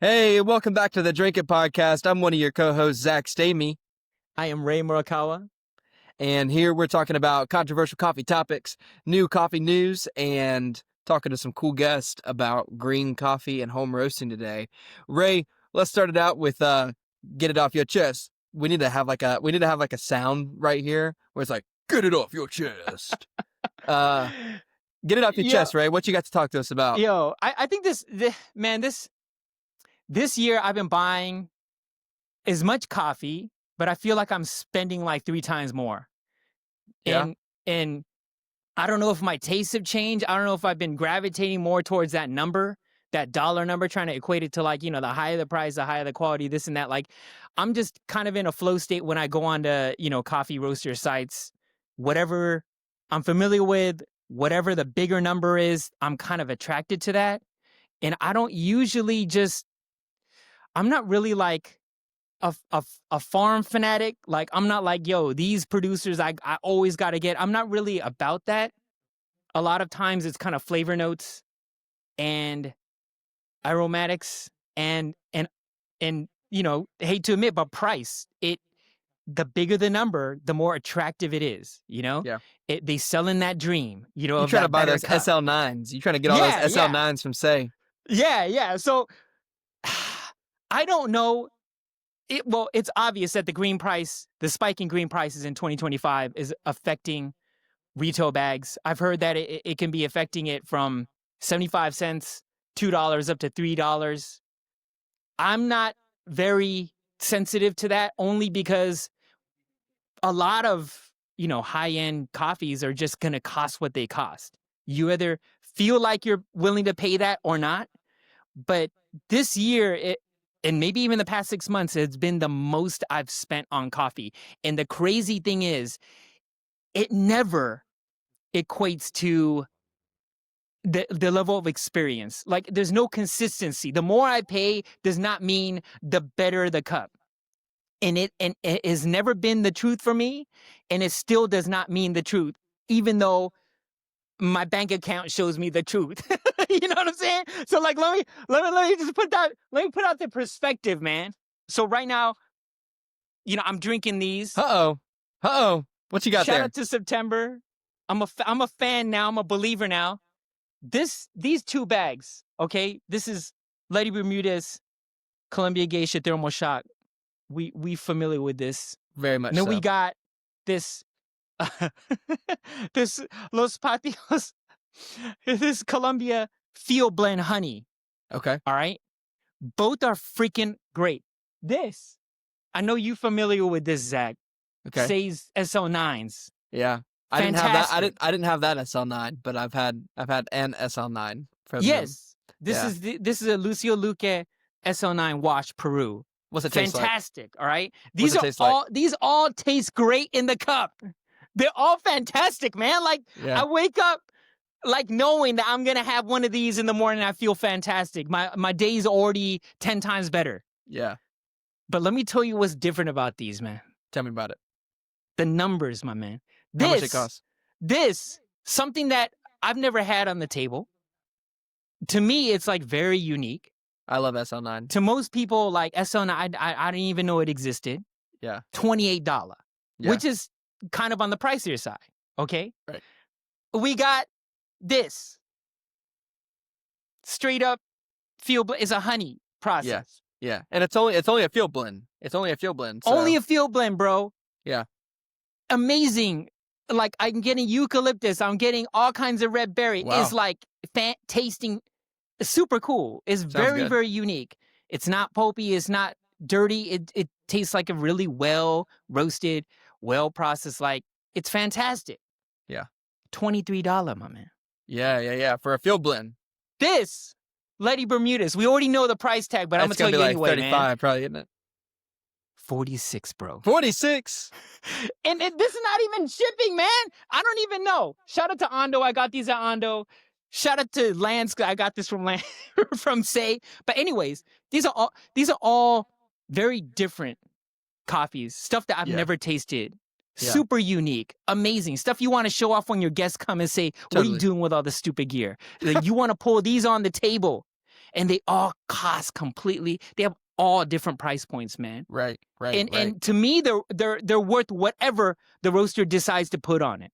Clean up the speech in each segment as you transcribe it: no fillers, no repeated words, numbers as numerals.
Hey, welcome back to the Drink It podcast. I'm one of your co-hosts, Zach Stamey, I am Ray Murakawa. and here we're talking about controversial coffee topics, new coffee news, and talking to some cool guests about green coffee and home roasting today. Ray, let's start it out with get it off your chest. We need to have like a sound right here where it's like, get it off your chest. Get it off your chest, Ray. What you got to talk to us about? I think this year I've been buying as much coffee, but I feel like I'm spending like 3 times more. Yeah. And I don't know if my tastes have changed. I don't know if I've been gravitating more towards that number, that dollar number, trying to equate it to like, the higher the price, the higher the quality, this and that. Like, I'm just kind of in a flow state when I go on to, coffee roaster sites. Whatever I'm familiar with, whatever the bigger number is, I'm kind of attracted to that. And I don't usually I'm not really like a farm fanatic. Like, I'm not like, these producers I always got to get. I'm not really about that. A lot of times it's kind of flavor notes and aromatics and hate to admit, but price. The bigger the number, the more attractive it is, Yeah. They sell in that dream, You're trying to buy those SL9s. You're trying to get all those SL9s from Say. Yeah. So I don't know. It's obvious that the spike in green prices in 2025 is affecting retail bags. I've heard that it can be affecting it from 75 cents, $2 up to $3. I'm not very sensitive to that, only because a lot of, high-end coffees are just going to cost what they cost. You either feel like you're willing to pay that or not. But this year, and maybe even the past 6 months, it's been the most I've spent on coffee. And the crazy thing is, it never equates to the level of experience. Like, there's no consistency. The more I pay does not mean the better the cup. And it has never been the truth for me, and it still does not mean the truth, even though my bank account shows me the truth. You know what I'm saying? So like, let me just put out the perspective, man. So right now, I'm drinking these. What you got there? Shout out to September. I'm a fan now. I'm a believer now. These 2 bags, okay? This is Lady Bermuda's Columbia Geisha Thermal Shock. We familiar with this. Very much. Then so. we got this this Los Patios, this Columbia Field Blend Honey. Okay. All right. Both are freaking great. This, I know you familiar with this, Zach. Okay. Says SL9s. Yeah. I didn't have that. I didn't have that SL9, but I've had an SL9 from Yes. them. This is a Lucio Luque SL9 Wash Peru. What's it taste like? Fantastic, all right? These all taste great in the cup. They're all fantastic, man. Like, Yeah. I wake up like knowing that I'm gonna have one of these in the morning. I feel fantastic. My day's already 10 times better. Yeah. But let me tell you what's different about these, man. Tell me about it. The numbers, my man. How much it costs? This, something that I've never had on the table. To me, it's like very unique. I love SL9. To most people, like SL9, I didn't even know it existed. Yeah. $28, Yeah. which is kind of on the pricier side. Okay. Right. We got this straight up field. It's a honey process. Yeah. And it's only a field blend. It's only a field blend. So. Only a field blend, bro. Yeah. Amazing. Like, I'm getting eucalyptus. I'm getting all kinds of red berry. Wow. It's like tasting super cool. It's very, very unique. It's not pulpy. It's not dirty. It tastes like a really well roasted, well processed. Like, it's fantastic. Yeah. $23, my man. Yeah. For a field blend. This Lady Bermuda's. We already know the price tag, but I'm gonna tell you like anyway, 35, man. probably, isn't it? 46, bro. 46. And this is not even shipping, man. I don't even know. Shout out to Ondo. I got these at Ondo. Shout out to Lance. I got this from from Say. But anyways, these are all very different coffees. Stuff that I've never tasted. Yeah. Super unique, amazing stuff you want to show off when your guests come and say, "What are you doing with all this stupid gear?" Like, you want to pull these on the table and they all cost completely. They have all different price points, man. Right. And to me, they're worth whatever the roaster decides to put on it.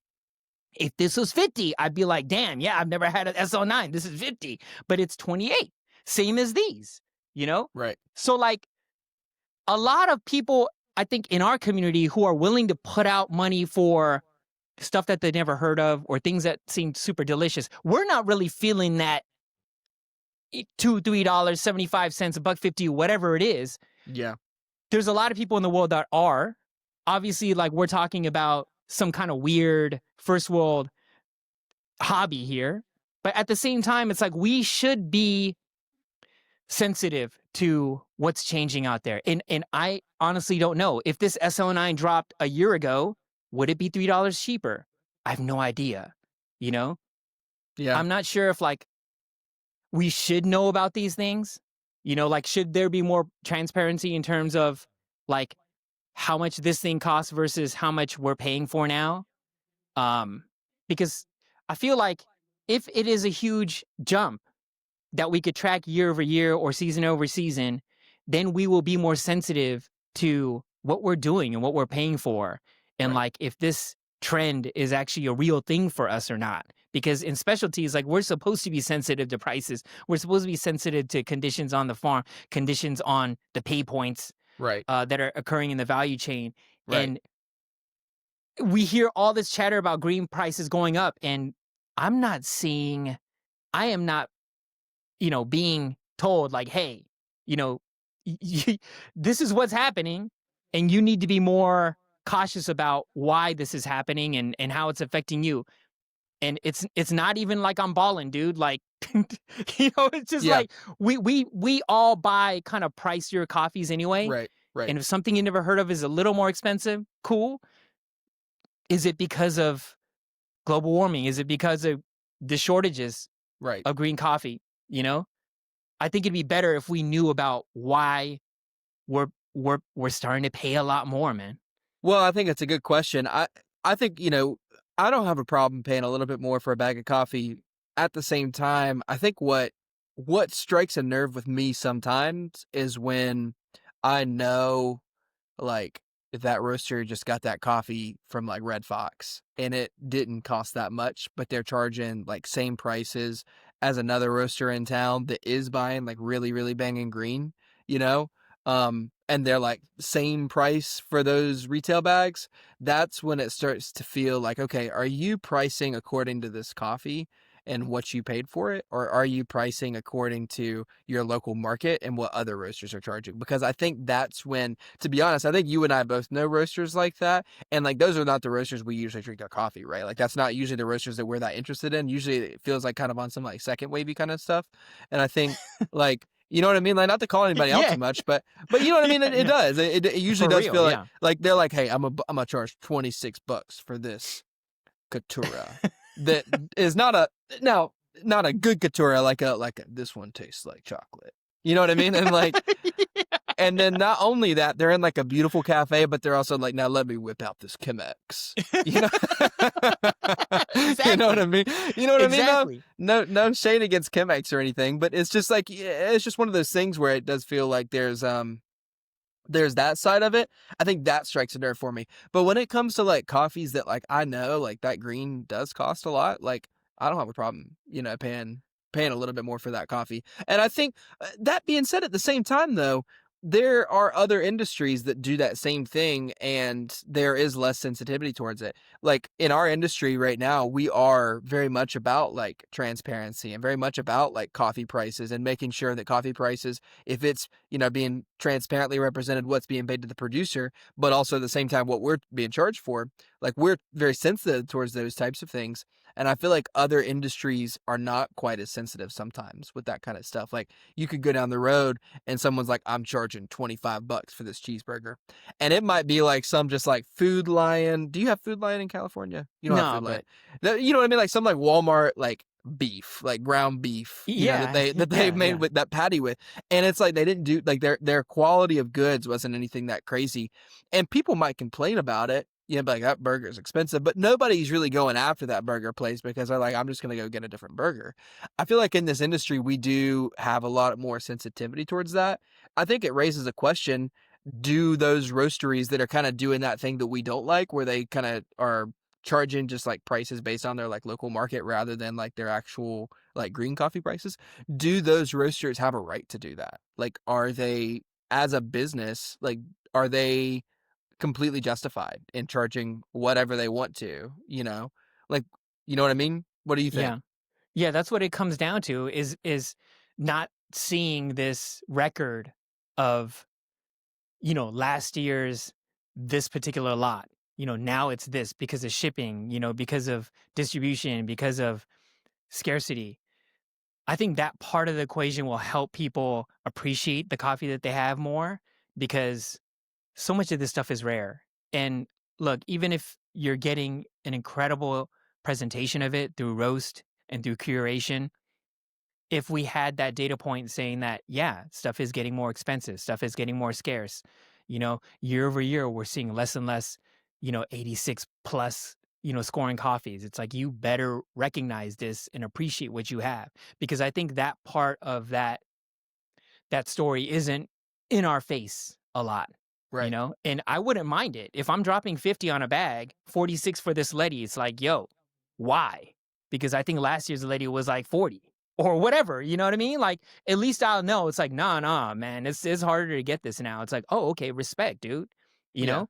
If this was 50, I'd be like, damn, yeah, I've never had an SO9. This is 50, but it's 28. Same as these, you know? Right. So like a lot of people, I think in our community who are willing to put out money for stuff that they never heard of or things that seem super delicious, we're not really feeling that $2, $3, 75 cents, $1.50, whatever it is. Yeah. There's a lot of people in the world that are. Obviously, like we're talking about some kind of weird first world hobby here. But at the same time, it's like we should be sensitive to what's changing out there. And I honestly don't know. If this SO9 dropped a year ago, would it be $3 cheaper? I have no idea. You know? Yeah. I'm not sure if like we should know about these things. You know, like should there be more transparency in terms of like how much this thing costs versus how much we're paying for now? Because I feel like if it is a huge jump that we could track year over year or season over season, then we will be more sensitive to what we're doing and what we're paying for. And Right. like if this trend is actually a real thing for us or not. Because in specialties, like we're supposed to be sensitive to prices. We're supposed to be sensitive to conditions on the farm, conditions on the pay points Right. that are occurring in the value chain. Right. And we hear all this chatter about green prices going up, and I am not, being told like, hey, this is what's happening, and you need to be more cautious about why this is happening and how it's affecting you. And it's not even like I'm balling, dude. Like, it's just like we all buy kind of pricier coffees anyway. Right. And if something you never heard of is a little more expensive, cool. Is it because of global warming? Is it because of the shortages of green coffee? I think it'd be better if we knew about why we're starting to pay a lot more, man. Well, I think it's a good question. I think, I don't have a problem paying a little bit more for a bag of coffee. At the same time, I think what strikes a nerve with me sometimes is when I know, like, if that roaster just got that coffee from, like, Red Fox, and it didn't cost that much, but they're charging, like, same prices as another roaster in town that is buying, like, really, really banging green, and they're like same price for those retail bags. That's when it starts to feel like, okay, are you pricing according to this coffee and what you paid for it? Or are you pricing according to your local market and what other roasters are charging? Because I think that's when, to be honest, I think you and I both know roasters like that. And like, those are not the roasters we usually drink our coffee, right? Like that's not usually the roasters that we're that interested in. Usually it feels like kind of on some like second wavy kind of stuff. And I think like, you know what I mean? Like, not to call anybody out too much, but you know what I mean? It does. It usually does feel like they're like, hey, I'm gonna charge $26 for this Catura that is not a good Catura, like this one tastes like chocolate. You know what I mean? And like, and then not only that, they're in like a beautiful cafe, but they're also like, now let me whip out this Chemex. You know? Exactly. You know what I mean? You know what Exactly. I mean? No shade against Chemex or anything, but it's just like, it's just one of those things where it does feel like there's that side of it. I think that strikes a nerve for me. But when it comes to like coffees that like I know like that green does cost a lot, like I don't have a problem, paying a little bit more for that coffee. And I think that being said, at the same time though, there are other industries that do that same thing and there is less sensitivity towards it. Like in our industry right now, we are very much about like transparency and very much about like coffee prices and making sure that coffee prices, if it's, being transparently represented what's being paid to the producer, but also at the same time what we're being charged for, like we're very sensitive towards those types of things. And I feel like other industries are not quite as sensitive sometimes with that kind of stuff. Like you could go down the road and someone's like, I'm charging $25 for this cheeseburger. And it might be like some just like Food Lion. Do you have Food Lion in California? You don't have Food Lion. You know what I mean? Like some like Walmart, like beef, like ground beef, that they made with that patty with. And it's like, they didn't do like their quality of goods wasn't anything that crazy. And people might complain about it, Yeah, but like that burger's expensive, but nobody's really going after that burger place because they're like, I'm just going to go get a different burger. I feel like in this industry, we do have a lot more sensitivity towards that. I think it raises a question. Do those roasteries that are kind of doing that thing that we don't like, where they kind of are charging just like prices based on their like local market rather than like their actual like green coffee prices, do those roasters have a right to do that? Like, are they, as a business, like, are they completely justified in charging whatever they want to, you know? Like, you know what I mean? What do you think? Yeah. Yeah, that's what it comes down to is not seeing this record of, last year's this particular lot. Now it's this because of shipping, because of distribution, because of scarcity. I think that part of the equation will help people appreciate the coffee that they have more because so much of this stuff is rare. And look, even if you're getting an incredible presentation of it through roast and through curation, if we had that data point saying that, yeah, stuff is getting more expensive, stuff is getting more scarce, year over year, we're seeing less and less, 86 plus, scoring coffees. It's like, you better recognize this and appreciate what you have. Because I think that part of that story isn't in our face a lot, Right. and I wouldn't mind it. If I'm dropping 50 on a bag, 46 for this Letty, it's like, yo, why? Because I think last year's Letty was like 40 or whatever, you know what I mean? Like, at least I'll know. It's like, nah, man, it's harder to get this now. It's like, oh, okay, respect, dude, you Yeah. know?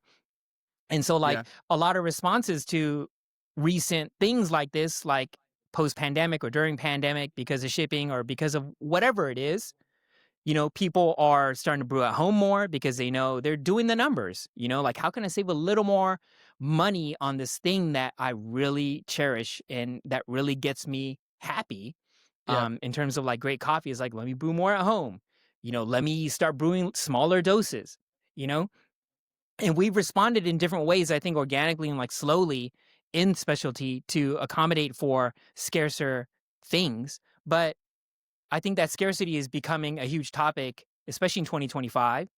And so, like, Yeah. a lot of responses to recent things like this, like post-pandemic or during pandemic because of shipping or because of whatever it is, people are starting to brew at home more because they know they're doing the numbers, like, how can I save a little more money on this thing that I really cherish and that really gets me happy, Yeah. in terms of like great coffee is like, let me brew more at home, let me start brewing smaller doses, you know? And we've responded in different ways, I think organically and like slowly in specialty to accommodate for scarcer things. But I think that scarcity is becoming a huge topic, especially in 2025.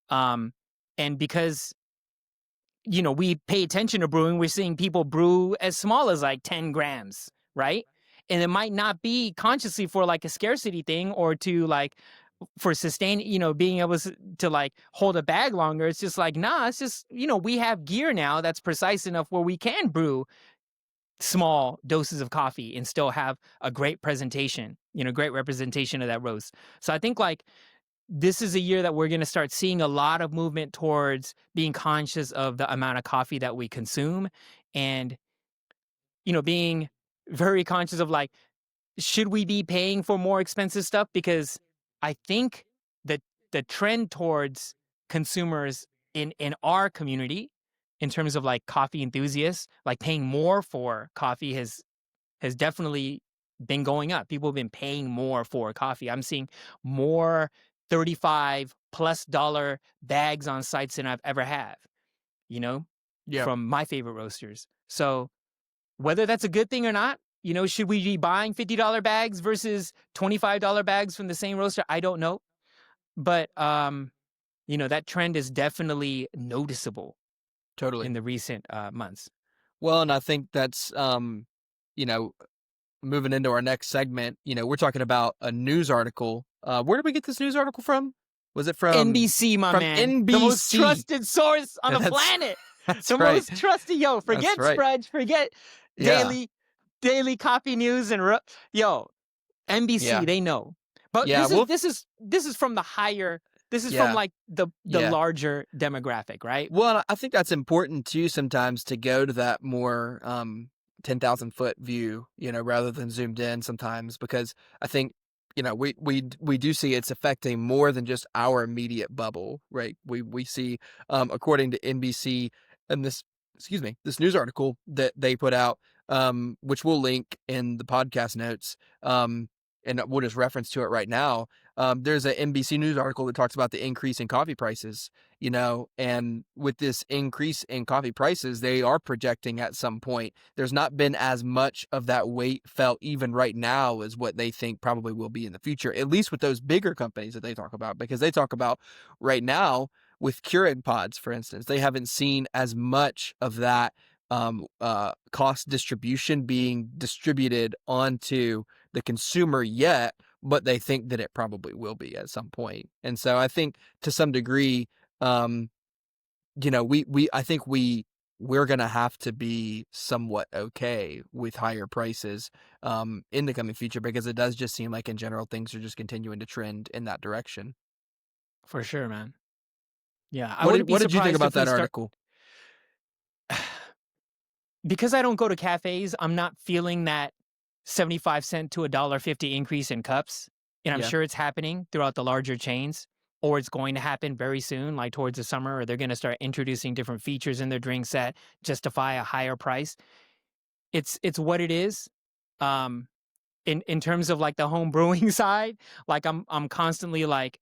And because, we pay attention to brewing, we're seeing people brew as small as like 10 grams, right? And it might not be consciously for like a scarcity thing or to like for sustain, being able to like hold a bag longer. It's just like, nah, it's just, we have gear now that's precise enough where we can brew small doses of coffee and still have a great presentation, great representation of that roast. So I think like this is a year that we're going to start seeing a lot of movement towards being conscious of the amount of coffee that we consume and, being very conscious of like, should we be paying for more expensive stuff? Because I think that the trend towards consumers in our community in terms of like coffee enthusiasts, like paying more for coffee has definitely been going up. People have been paying more for coffee. I'm seeing more 35 plus dollar bags on sites than I've ever have, Yeah. from my favorite roasters. So whether that's a good thing or not, should we be buying $50 bags versus $25 bags from the same roaster? I don't know. But that trend is definitely noticeable Totally. in the recent months. Well, and I think that's, you know, moving into our next segment, we're talking about a news article. Where did we get this news article from? Was it NBC, my from man. The most NBC? trusted source on the That's planet. that's The right. most trusted. Yo, That's forget right. Sprudge, forget Yeah. daily copy news and yo, NBC, Yeah. they know. But Yeah. this is Well, this is from the higher. This is from yeah. like the Yeah. larger demographic, right? Well, I think that's important too sometimes to go to that more 10,000-foot view, rather than zoomed in sometimes because I think we do see it's affecting more than just our immediate bubble, right? We see according to NBC and this news article that they put out, which we'll link in the podcast notes, and we'll just reference to it right now. There's an NBC News article that talks about the increase in coffee prices, and with this increase in coffee prices, they are projecting at some point there's not been as much of that weight felt even right now as what they think probably will be in the future, at least with those bigger companies that they talk about, because they talk about right now with Keurig pods, for instance, they haven't seen as much of that cost distribution being distributed onto the consumer yet, but they think that it probably will be at some point. And so I think to some degree, um, I think we're gonna have to be somewhat okay with higher prices in the coming future, because it does just seem like in general things are just continuing to trend in that direction. For sure, man. Yeah, I What wouldn't did be what did you think surprised about if we that start article? because I don't go to cafes, I'm not feeling that 75 cent to $1.50 increase in cups. And I'm Yeah. sure it's happening throughout the larger chains, or it's going to happen very soon, like towards the summer, or they're going to start introducing different features in their drinks that justify a higher price. It's what it is. Um, in terms of like the home brewing side, like I'm constantly like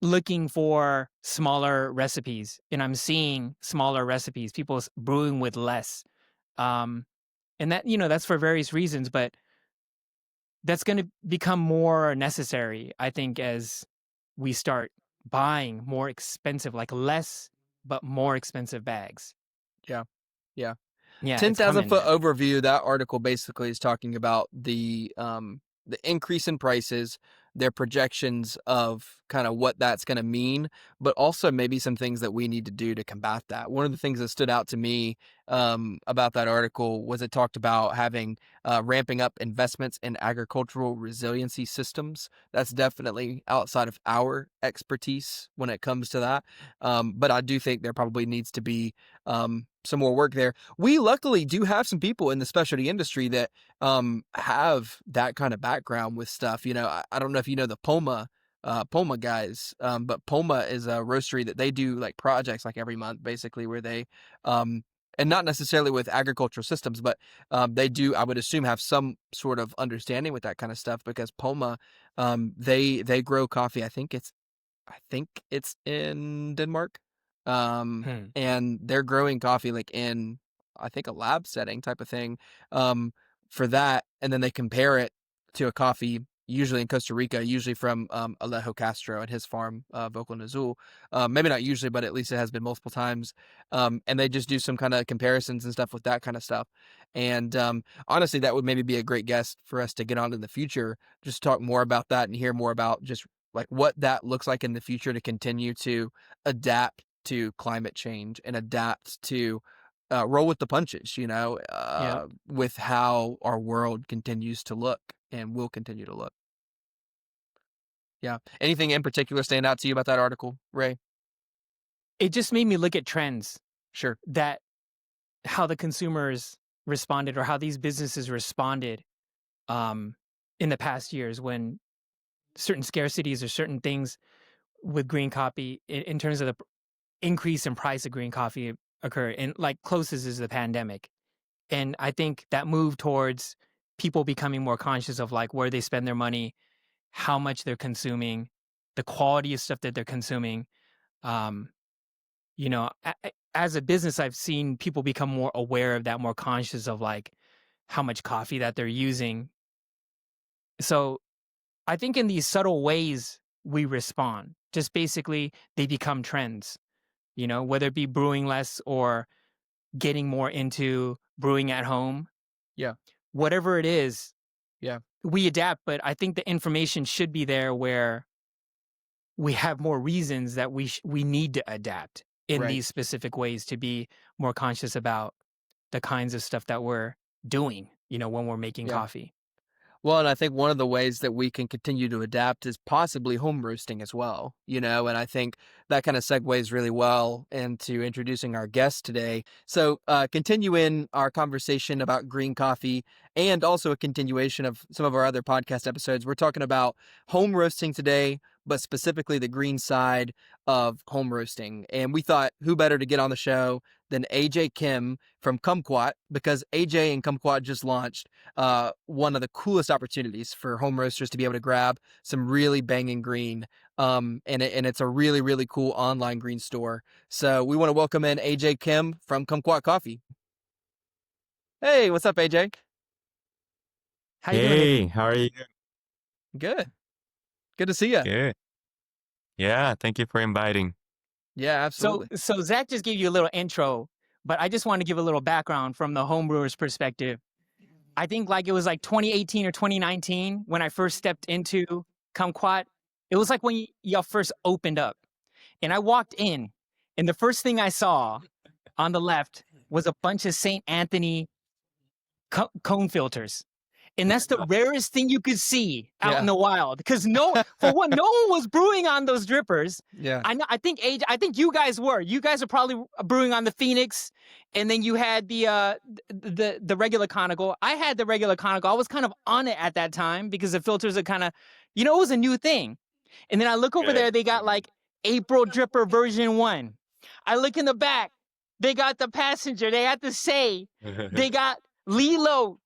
looking for smaller recipes, and I'm seeing smaller recipes, people brewing with less. Um, and that, that's for various reasons, but that's going to become more necessary, I think, as we start buying more expensive, like less but more expensive bags. Yeah. Yeah. Yeah, it's 10,000 coming, foot man. overview, that article basically is talking about the increase in prices, their projections of kind of what that's going to mean, but also maybe some things that we need to do to combat that. One of the things that stood out to me about that article was it talked about having ramping up investments in agricultural resiliency systems. That's definitely outside of our expertise when it comes to that. But I do think there probably needs to be some more work there. We luckily do have some people in the specialty industry that have that kind of background with stuff. I don't know if you know the Poma guys, but Poma is a roastery that they do like projects like every month, basically, where they and not necessarily with agricultural systems, but they do, I would assume, have some sort of understanding with that kind of stuff, because Poma, they grow coffee. I think it's in Denmark. Hmm. And they're growing coffee like in, I think, a lab setting type of thing, um, for that. And then they compare it to a coffee, usually in Costa Rica, usually from Alejo Castro and his farm, Vocal Azul. Maybe not usually, but at least it has been multiple times. And they just do some kind of comparisons and stuff with that kind of stuff. And honestly, that would maybe be a great guest for us to get on in the future, just to talk more about that and hear more about just like what that looks like in the future to continue to adapt to climate change and adapt to roll with the punches, Yep. with how our world continues to look and will continue to look. Yeah. Anything in particular stand out to you about that article, Ray? It just made me look at trends Sure. that how the consumers responded, or how these businesses responded um, in the past years when certain scarcities or certain things with green coffee in terms of the increase in price of green coffee occurred. And like closest is the pandemic. And I think that move towards people becoming more conscious of like where they spend their money, how much they're consuming, the quality of stuff that they're consuming. Um, as a business, I've seen people become more aware of that, more conscious of like how much coffee that they're using. So I think in these subtle ways we respond. Just basically they become trends, whether it be brewing less or getting more into brewing at home. Yeah. Whatever it is, Yeah. we adapt, but I think the information should be there where we have more reasons that we need to adapt in Right. these specific ways to be more conscious about the kinds of stuff that we're doing, when we're making Yeah. coffee. Well, and I think one of the ways that we can continue to adapt is possibly home roasting as well, and I think that kind of segues really well into introducing our guest today. So, continuing our conversation about green coffee and also a continuation of some of our other podcast episodes, we're talking about home roasting today, but specifically the green side of home roasting. And we thought, who better to get on the show than AJ Kim from Kumquat, because AJ and Kumquat just launched one of the coolest opportunities for home roasters to be able to grab some really banging green. And it's a really, really cool online green store. So we want to welcome in AJ Kim from Kumquat Coffee. Hey, what's up, AJ? How you doing, Hey, AJ? how are you? Good. Good to see you. Good. Yeah, thank you for inviting. Yeah, So, absolutely. so Zach just gave you a little intro, but I just want to give a little background from the homebrewer's perspective. I think like it was like 2018 or 2019 when I first stepped into Kumquat. It was like when y'all first opened up, and I walked in, and the first thing I saw on the left was a bunch of St. Anthony cone filters. And that's the rarest thing you could see out in Yeah. the wild. Because for one, no one was brewing on those drippers. Yeah. I think you guys were. You guys are probably brewing on the Phoenix, and then you had the regular conical. I had the regular conical. I was kind of on it at that time because the filters are kind of, it was a new thing. And then I look over there, they got like April dripper version 1. I look in the back, they got the passenger, they got the say, they got Lilo.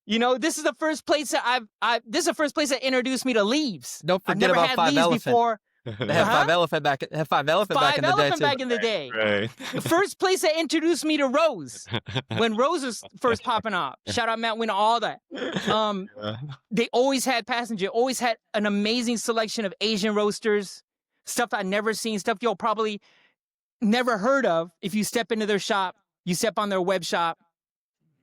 This is the first place that this is the first place that introduced me to leaves. Don't I've forget never about had Five leaves Elephant. before. They have Five Elephant back. Have Five Elephant back in the day Elephant too. back in the day. Right. The first place that introduced me to Rose when Rose was first popping off. Shout out Matt Win, all that. They always had passenger. Always had an amazing selection of Asian roasters, stuff I'd never seen, stuff you'll probably never heard of if you step into their shop. You step on their web shop.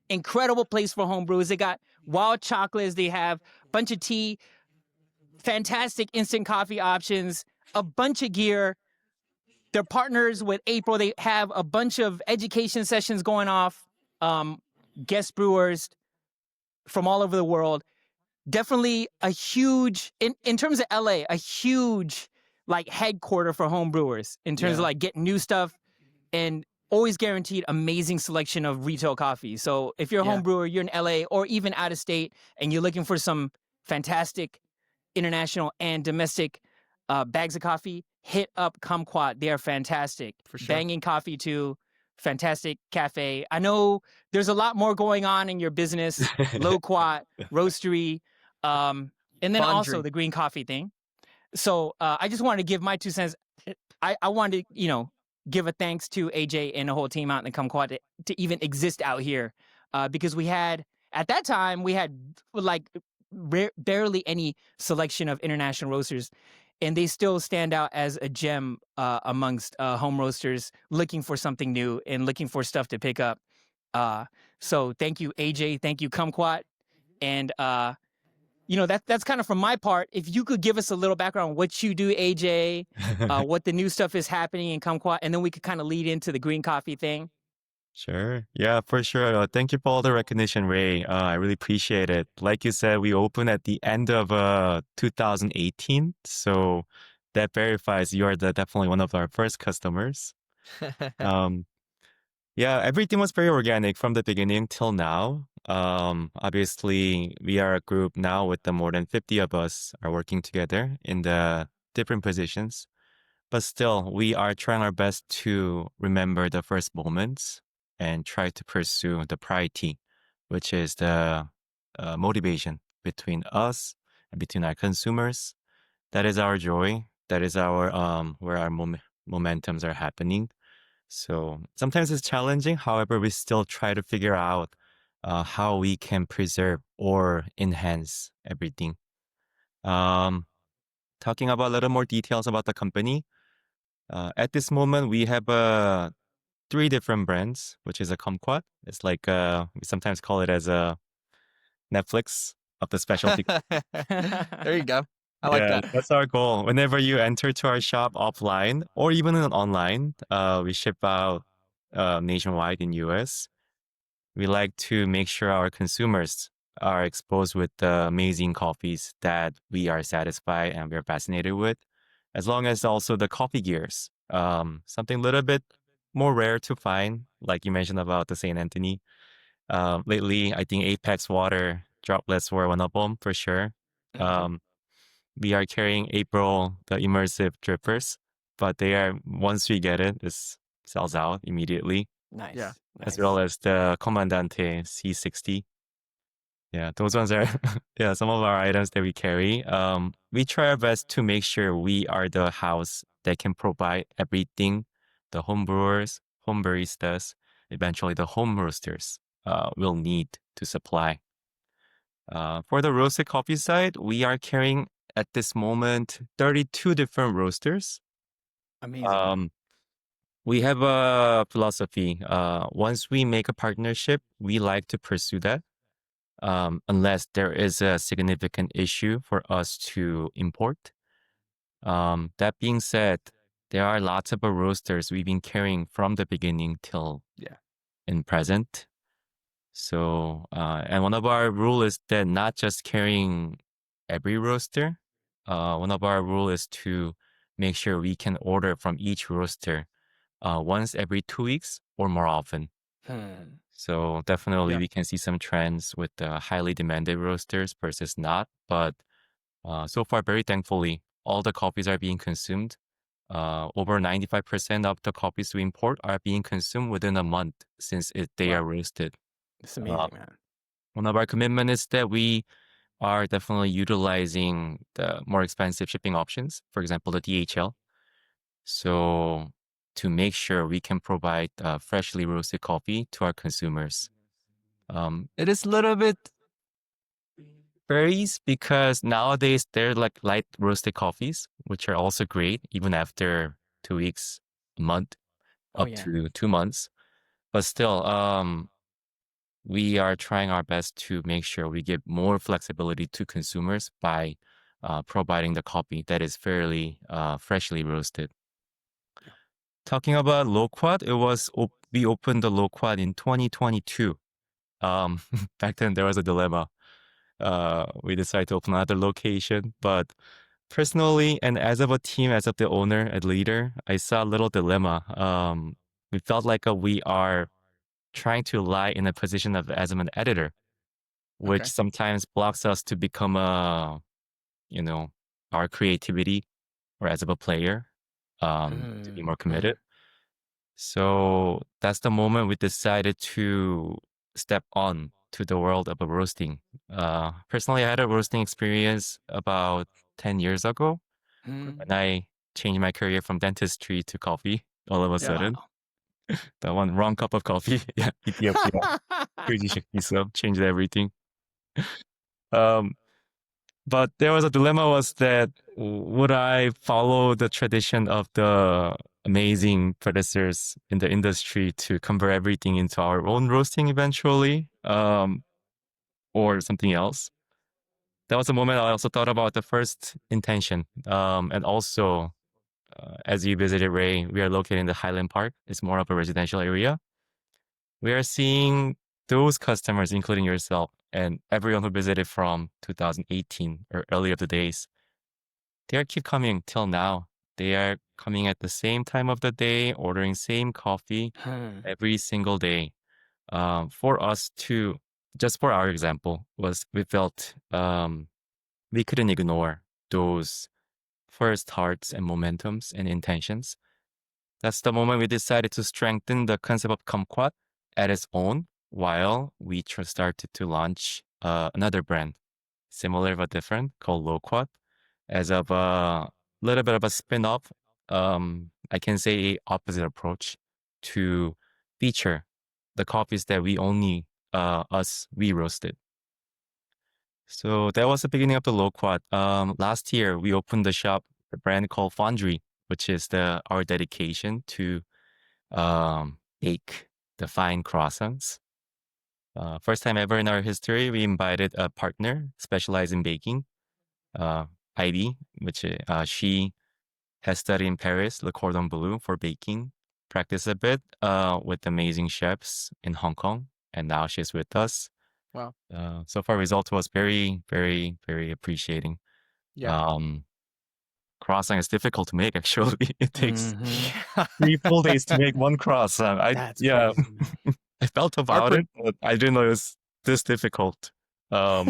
Incredible place for home brews. They got wild chocolates. They have a bunch of tea, fantastic instant coffee options, a bunch of gear. They're partners with April. They have a bunch of education sessions going off, guest brewers from all over the world. Definitely a huge, in terms of LA, a huge like headquarter for home brewers in terms of like getting new stuff and always guaranteed amazing selection of retail coffee. So if you're a home brewer, you're in LA or even out of state, and you're looking for some fantastic international and domestic bags of coffee, hit up Kumquat. They are fantastic. For sure. Banging coffee too. Fantastic cafe. I know there's a lot more going on in your business. Loquat, roastery, and then Fondry. also the green coffee thing. So I just wanted to give my 2 cents. I wanted to, give a thanks to AJ and the whole team out in the Kumquat to even exist out here, because at that time we had like barely any selection of international roasters, and they still stand out as a gem amongst home roasters looking for something new and looking for stuff to pick up. So thank you, AJ. Thank you, Kumquat. And that's kind of from my part. If you could give us a little background on what you do, AJ, what the new stuff is happening in Kumquat, and then we could kind of lead into the green coffee thing. Sure. Yeah, for sure. Thank you for all the recognition, Ray. I really appreciate it. Like you said, we opened at the end of 2018. So that verifies you are definitely one of our first customers. Yeah, everything was very organic from the beginning till now. Obviously, we are a group now with the more than 50 of us are working together in the different positions. But still, we are trying our best to remember the first moments and try to pursue the priority, which is the motivation between us and between our consumers. That is our joy. That is our where our momentums are happening. So sometimes it's challenging. However, we still try to figure out how we can preserve or enhance everything. Talking about a little more details about the company. At this moment, we have 3 different brands, which is a Kumquat. It's like we sometimes call it as a Netflix of the specialty. There you go. I like that. That's our goal. Whenever you enter to our shop offline or even online, we ship out nationwide in US. We like to make sure our consumers are exposed with the amazing coffees that we are satisfied and we're fascinated with, as long as also the coffee gears. Something a little bit more rare to find, like you mentioned about the St. Anthony. Lately, I think Apex water droplets were one of them for sure. We are carrying April, the immersive drippers, but once we get it, it sells out immediately. Nice. Yeah. As well as the Comandante C60. Yeah, those ones are some of our items that we carry. We try our best to make sure we are the house that can provide everything the home brewers, home baristas, eventually the home roasters will need to supply. For the roasted coffee side, we are carrying at this moment 32 different roasters. Amazing. We have a philosophy. Once we make a partnership, we like to pursue that. Unless there is a significant issue for us to import. That being said, there are lots of roasters we've been carrying from the beginning till in present. So, and one of our rule is that not just carrying every roaster. One of our rule is to make sure we can order from each roaster once every 2 weeks or more often. So definitely we can see some trends with the highly demanded roasters versus not. But so far, very thankfully, all the coffees are being consumed. Over 95% of the coffees we import are being consumed within a month since they are roasted. It's amazing, man. One of our commitment is that we are definitely utilizing the more expensive shipping options, for example, the DHL. So to make sure we can provide freshly roasted coffee to our consumers. It is a little bit varies because nowadays they're like light roasted coffees, which are also great even after 2 weeks, a month, up to 2 months. But still, we are trying our best to make sure we give more flexibility to consumers by providing the coffee that is fairly freshly roasted. Talking about Loquat, we opened the Loquat in 2022. Back then there was a dilemma. We decided to open another location, but personally and as of a team, as of the owner and leader, I saw a little dilemma. We felt like we are trying to lie in a position of as an editor, which sometimes blocks us to become our creativity or as of a player, to be more committed. So that's the moment we decided to step on to the world of roasting. Personally, I had a roasting experience about 10 years ago when I changed my career from dentistry to coffee all of a sudden. The one wrong cup of coffee. Yeah, Ethiopia. Changed everything. But there was a dilemma was that would I follow the tradition of the amazing predecessors in the industry to convert everything into our own roasting eventually, or something else? That was a moment I also thought about the first intention. And also, as you visited Ray, we are located in the Highland Park. It's more of a residential area. We are seeing those customers, including yourself and everyone who visited from 2018 or early of the days, they keep coming till now. They are coming at the same time of the day, ordering same coffee every single day. For us to, just for our example, was we felt we couldn't ignore those first hearts and momentums and intentions. That's the moment we decided to strengthen the concept of Kumquat at its own, while we started to launch another brand, similar but different, called Loquat, as of a little bit of a spin-off. I can say a opposite approach to feature the coffees that we only we roasted. So that was the beginning of the Loquat. Last year we opened the brand called Fondry, which is our dedication to bake the fine croissants. First time ever in our history, we invited a partner specialized in baking, Ivy, which she has studied in Paris, Le Cordon Bleu, for baking, practiced a bit with amazing chefs in Hong Kong, and now she's with us. Wow. So far, result was very, very, very appreciating. Yeah. Croissant is difficult to make, actually. It takes 3 full days to make one croissant. That's crazy, I felt about it, but I didn't know it was this difficult. Our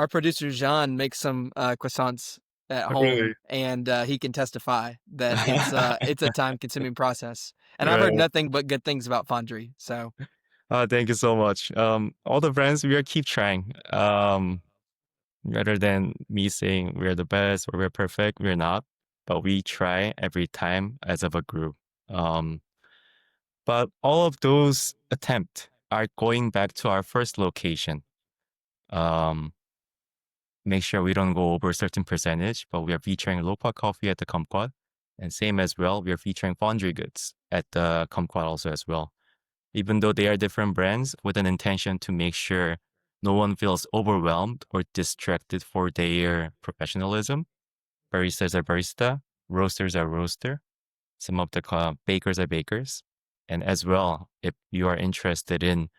producer Jean makes some croissants at home, Really? and he can testify that it's a time-consuming process. And I've heard nothing but good things about Fondry. So, thank you so much. All the brands we are keep trying. Rather than me saying we're the best or we're perfect, we're not. But we try every time as of a group. But all of those attempts are going back to our first location. Make sure we don't go over a certain percentage, but we are featuring Loquat coffee at the Kumquat. And same as well, we are featuring Fondry goods at the Kumquat also as well. Even though they are different brands, with an intention to make sure no one feels overwhelmed or distracted for their professionalism. Baristas are barista, roasters are roaster, some of the bakers are bakers. And as well, if you are interested in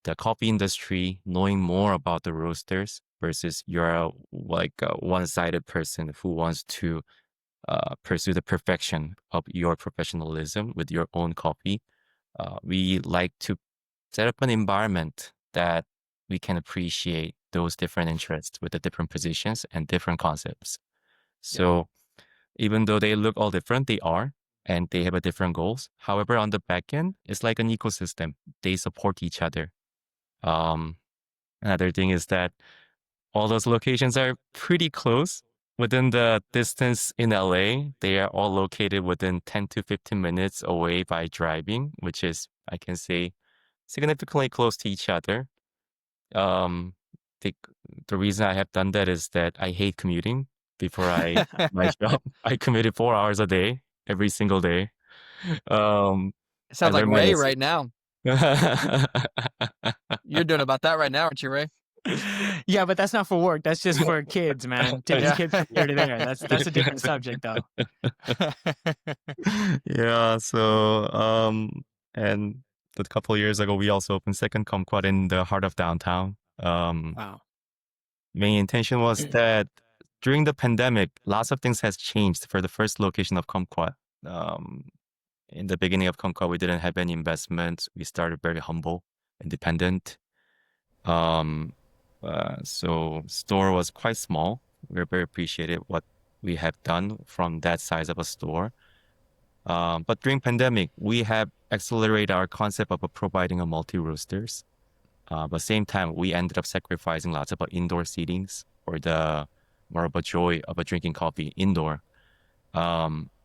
the coffee industry, knowing more about the roasters versus you're a one-sided person who wants to pursue the perfection of your professionalism with your own coffee, we like to set up an environment that we can appreciate those different interests with the different positions and different concepts. So even though they look all different, they are, and they have a different goals. However, on the back end, it's like an ecosystem. They support each other. Another thing is that all those locations are pretty close. Within the distance in LA, they are all located within 10 to 15 minutes away by driving, which is, I can say, significantly close to each other. The reason I have done that is that I hate commuting. Before my job, I commuted 4 hours a day, every single day. It I sounds like learned my Ray lesson. right now. You're doing about that right now, aren't you, Ray? Yeah, but that's not for work. That's just for kids, man. Taking kids from here to there. That's a different subject, though. Yeah. So, and a couple of years ago, we also opened second Kumquat in the heart of downtown. Wow. Main intention was that during the pandemic, lots of things has changed for the first location of Kumquat. In the beginning of Kumquat, we didn't have any investment. We started very humble, independent. So store was quite small. We're very appreciative what we have done from that size of a store. But during pandemic, we have accelerated our concept of providing a multi-roasters. But same time, we ended up sacrificing lots of indoor seatings for the more of a joy of drinking coffee indoor.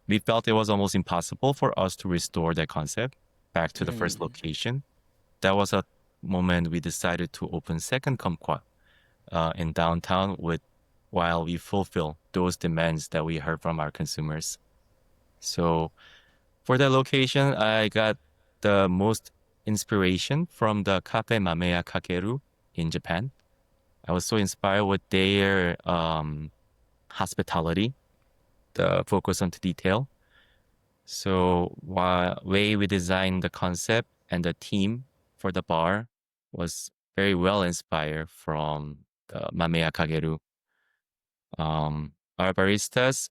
We felt it was almost impossible for us to restore that concept back to the first location. That was a moment we decided to open second Kumquat in downtown while we fulfill those demands that we heard from our consumers. So for that location, I got the most inspiration from the Cafe Mameya Kakeru in Japan. I was so inspired with their hospitality, the focus on the detail. So way we designed the concept and the team for the bar was very well inspired from the Mameya Kakeru. Our baristas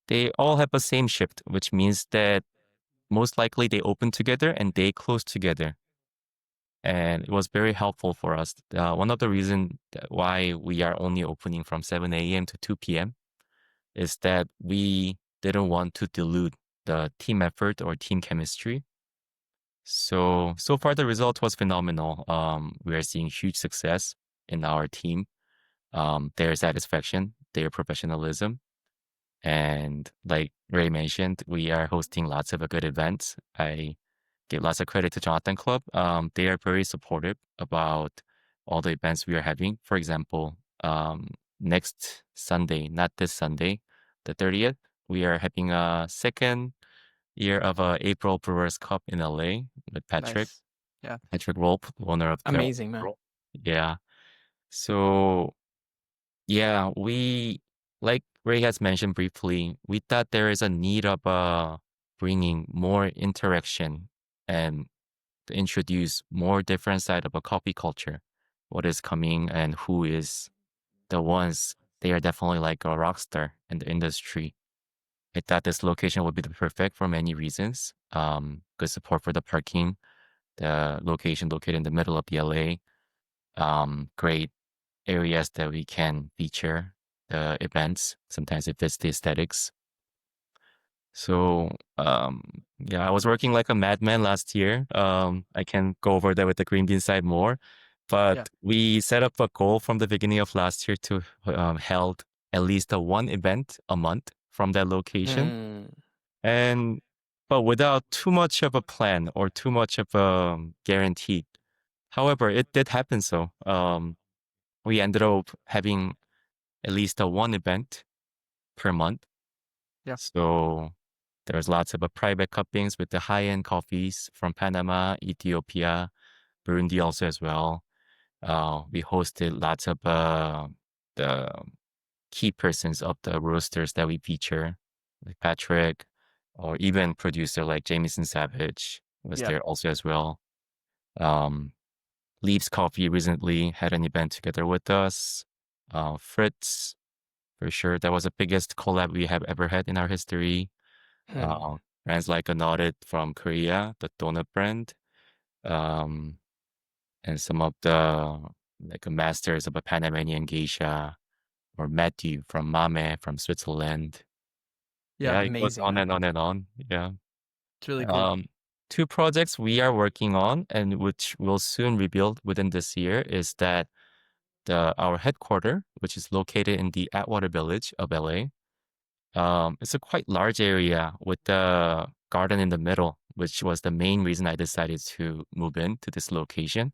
they all have the same shift, which means that most likely they open together and they close together. And it was very helpful for us. One of the reasons why we are only opening from 7 a.m. to 2 p.m. is that we didn't want to dilute the team effort or team chemistry. So far the result was phenomenal. We are seeing huge success in our team, their satisfaction, their professionalism. And like Ray mentioned, we are hosting lots of good events. I give lots of credit to Jonathan Club. They are very supportive about all the events we are having. For example, next Sunday, not this Sunday, the 30th, we are having a second year of April Brewers Cup in LA with Patrick. Nice. Yeah. Patrick Rolp, owner of Amazing, man. Yeah. So yeah, like Ray has mentioned briefly, we thought there is a need of bringing more interaction and to introduce more different side of a coffee culture. What is coming and who is the ones, they are definitely like a rock star in the industry. I thought this location would be the perfect for many reasons. Good support for the parking, the location located in the middle of the LA, great areas that we can feature the events. Sometimes it fits the aesthetics. So yeah, I was working like a madman last year. I can go over that with the green bean side more, but we set up a goal from the beginning of last year to held at least one event a month from that location. But without too much of a plan or too much of a guarantee. However, it did happen. So we ended up having at least one event per month. Yeah. So there's lots of private cuppings with the high-end coffees from Panama, Ethiopia, Burundi also as well. We hosted lots of the key persons of the roasters that we feature, like Patrick, or even producer like Jameson Savage was Yeah. there also as well. Leaves Coffee recently had an event together with us. Fritz, for sure, that was the biggest collab we have ever had in our history. Brands like Anotted from Korea, the donut brand, and some of the like masters of a Panamanian geisha, or Matthew from Mame from Switzerland. Yeah. It goes Amazing, on man. and on and on. Yeah. It's really cool. Two projects we are working on and which will soon reveal within this year is that our headquarters, which is located in the Atwater Village of LA. It's a quite large area with the garden in the middle, which was the main reason I decided to move into this location.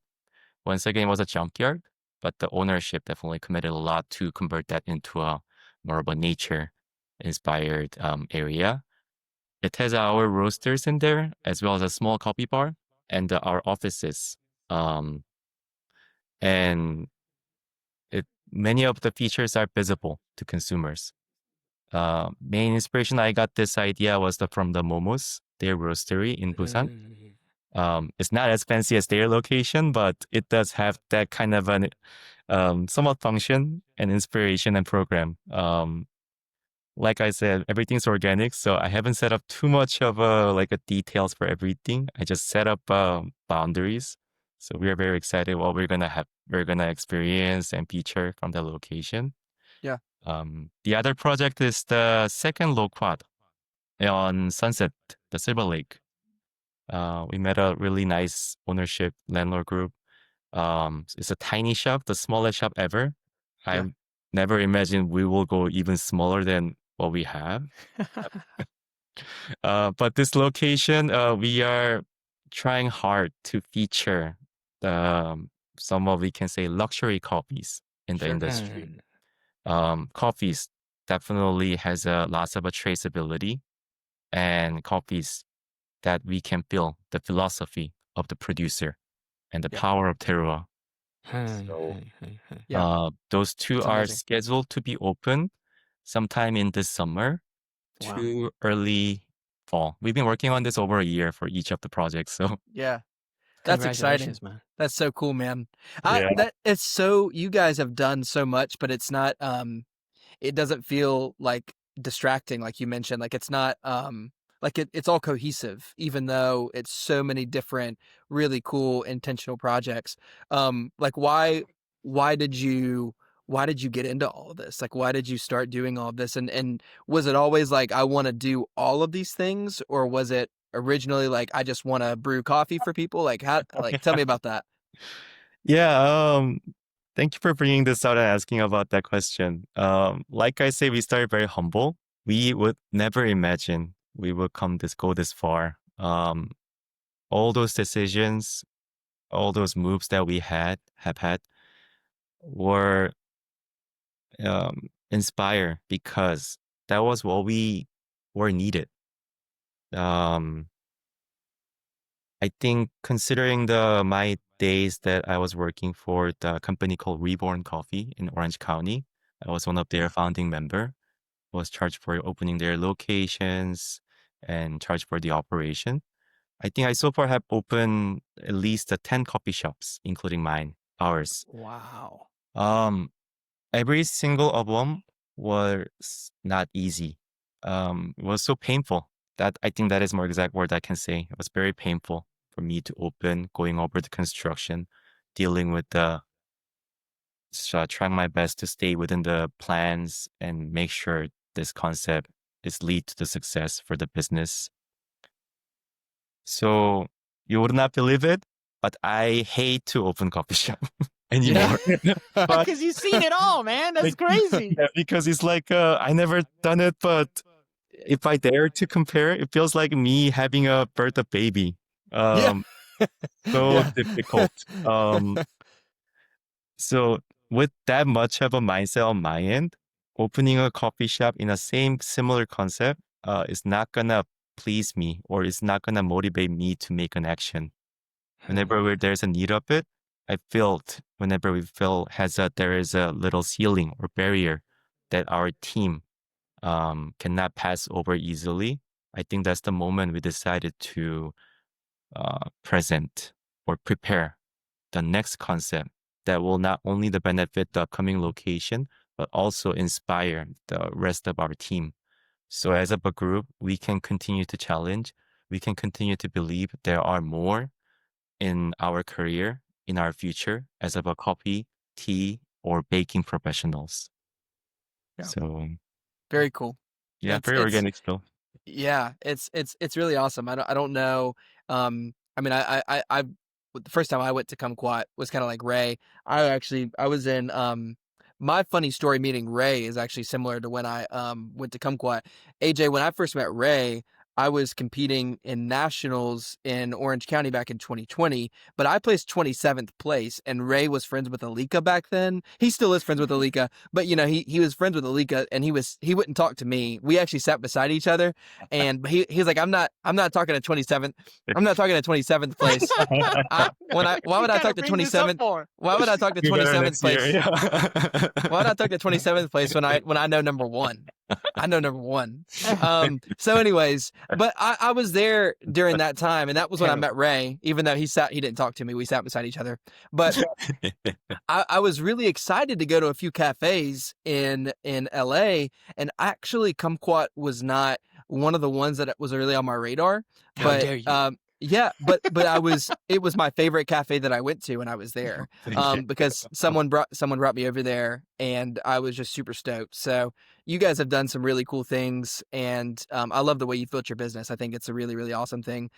Once again, it was a junkyard, but the ownership definitely committed a lot to convert that into a more of a nature-inspired area. It has our roasters in there, as well as a small coffee bar and our offices. And many of the features are visible to consumers. Main inspiration I got this idea was from the Momos, their roastery in Busan. It's not as fancy as their location, but it does have that kind of an somewhat function and inspiration and program. Like I said, everything's organic, so I haven't set up too much of a details for everything. I just set up boundaries. So we are very excited what we're gonna experience and feature from the location. Yeah. The other project is the second Loquat on Sunset, the Silver Lake. We met a really nice ownership landlord group. It's a tiny shop, the smallest shop ever. Yeah. I never imagined we will go even smaller than what we have. But this location, we are trying hard to feature some of, we can say, luxury coffees in the Sure. industry. Coffees definitely has lots of traceability, and coffees that we can feel the philosophy of the producer and the Yeah. power of terroir. So Yeah. those two It's are amazing. scheduled to be open sometime in this summer Wow. to early fall. We've been working on this over a year for each of the projects. So Yeah. That's exciting. Congratulations, man. That's so cool, man. Yeah. You guys have done so much, but it's not it doesn't feel like distracting, like you mentioned. Like it's not like it's all cohesive, even though it's so many different really cool intentional projects. Like why did you get into all of this? Like why did you start doing all of this? And was it always like I want to do all of these things, or was it originally like I just want to brew coffee for people? Like tell me about that. Yeah, thank you for bringing this out and asking about that question. Like I say, we started very humble. We would never imagine we would go this far. All those decisions, all those moves that we have had were inspired because that was what we were needed. I think considering my days that I was working for the company called Reborn Coffee in Orange County, I was one of their founding member. I was charged for opening their locations and charged for the operation. I think I so far have opened at least 10 coffee shops, including ours. Wow. Every single of them was not easy. It was so painful that I think that is more exact word I can say. It was very painful for me to open, going over the construction, dealing with trying my best to stay within the plans and make sure this concept is lead to the success for the business. So you would not believe it, but I hate to open coffee shop anymore. But Because you've seen it all, man. That's crazy. yeah, because it's like I never done it, but if I dare to compare, it feels like me having a birth a baby. Yeah. So Yeah. difficult. So with that much of a mindset on my end, opening a coffee shop in a similar concept is not gonna please me or is not gonna motivate me to make an action. Whenever there's a need of it, I felt whenever we feel there is a little ceiling or barrier that our team cannot pass over easily. I think that's the moment we decided to present or prepare the next concept that will not only benefit the upcoming location, but also inspire the rest of our team. So as a group, we can continue to challenge. We can continue to believe there are more in our career, in our future, as a coffee, tea, or baking professionals. Yeah. So Very cool. yeah, It's very organic still. yeah, it's really awesome. I don't know. I mean, the first time I went to Kumquat was kind of like Ray. I was in my funny story meeting Ray is actually similar to when I went to Kumquat. AJ, when I first met Ray, I was competing in nationals in Orange County back in 2020, but I placed 27th place, and Ray was friends with Alika back then. He still is friends with Alika, but you know, he was friends with Alika, and he wouldn't talk to me. We actually sat beside each other, and he's like, I'm not talking to 27th. I'm not talking to 27th place. Why would I talk to 27th? Why would I talk to 27th place? Why would I talk to 27th place when I know number one? I know number one. So anyways, but I was there during that time, and that was when I met Ray, even though he didn't talk to me. We sat beside each other. But I was really excited to go to a few cafes in LA, and actually Kumquat was not one of the ones that was really on my radar. How But dare you. yeah, but it was my favorite cafe that I went to when I was there. Because someone brought me over there, and I was just super stoked. So you guys have done some really cool things, and I love the way you've built your business. I think it's a really, really awesome thing.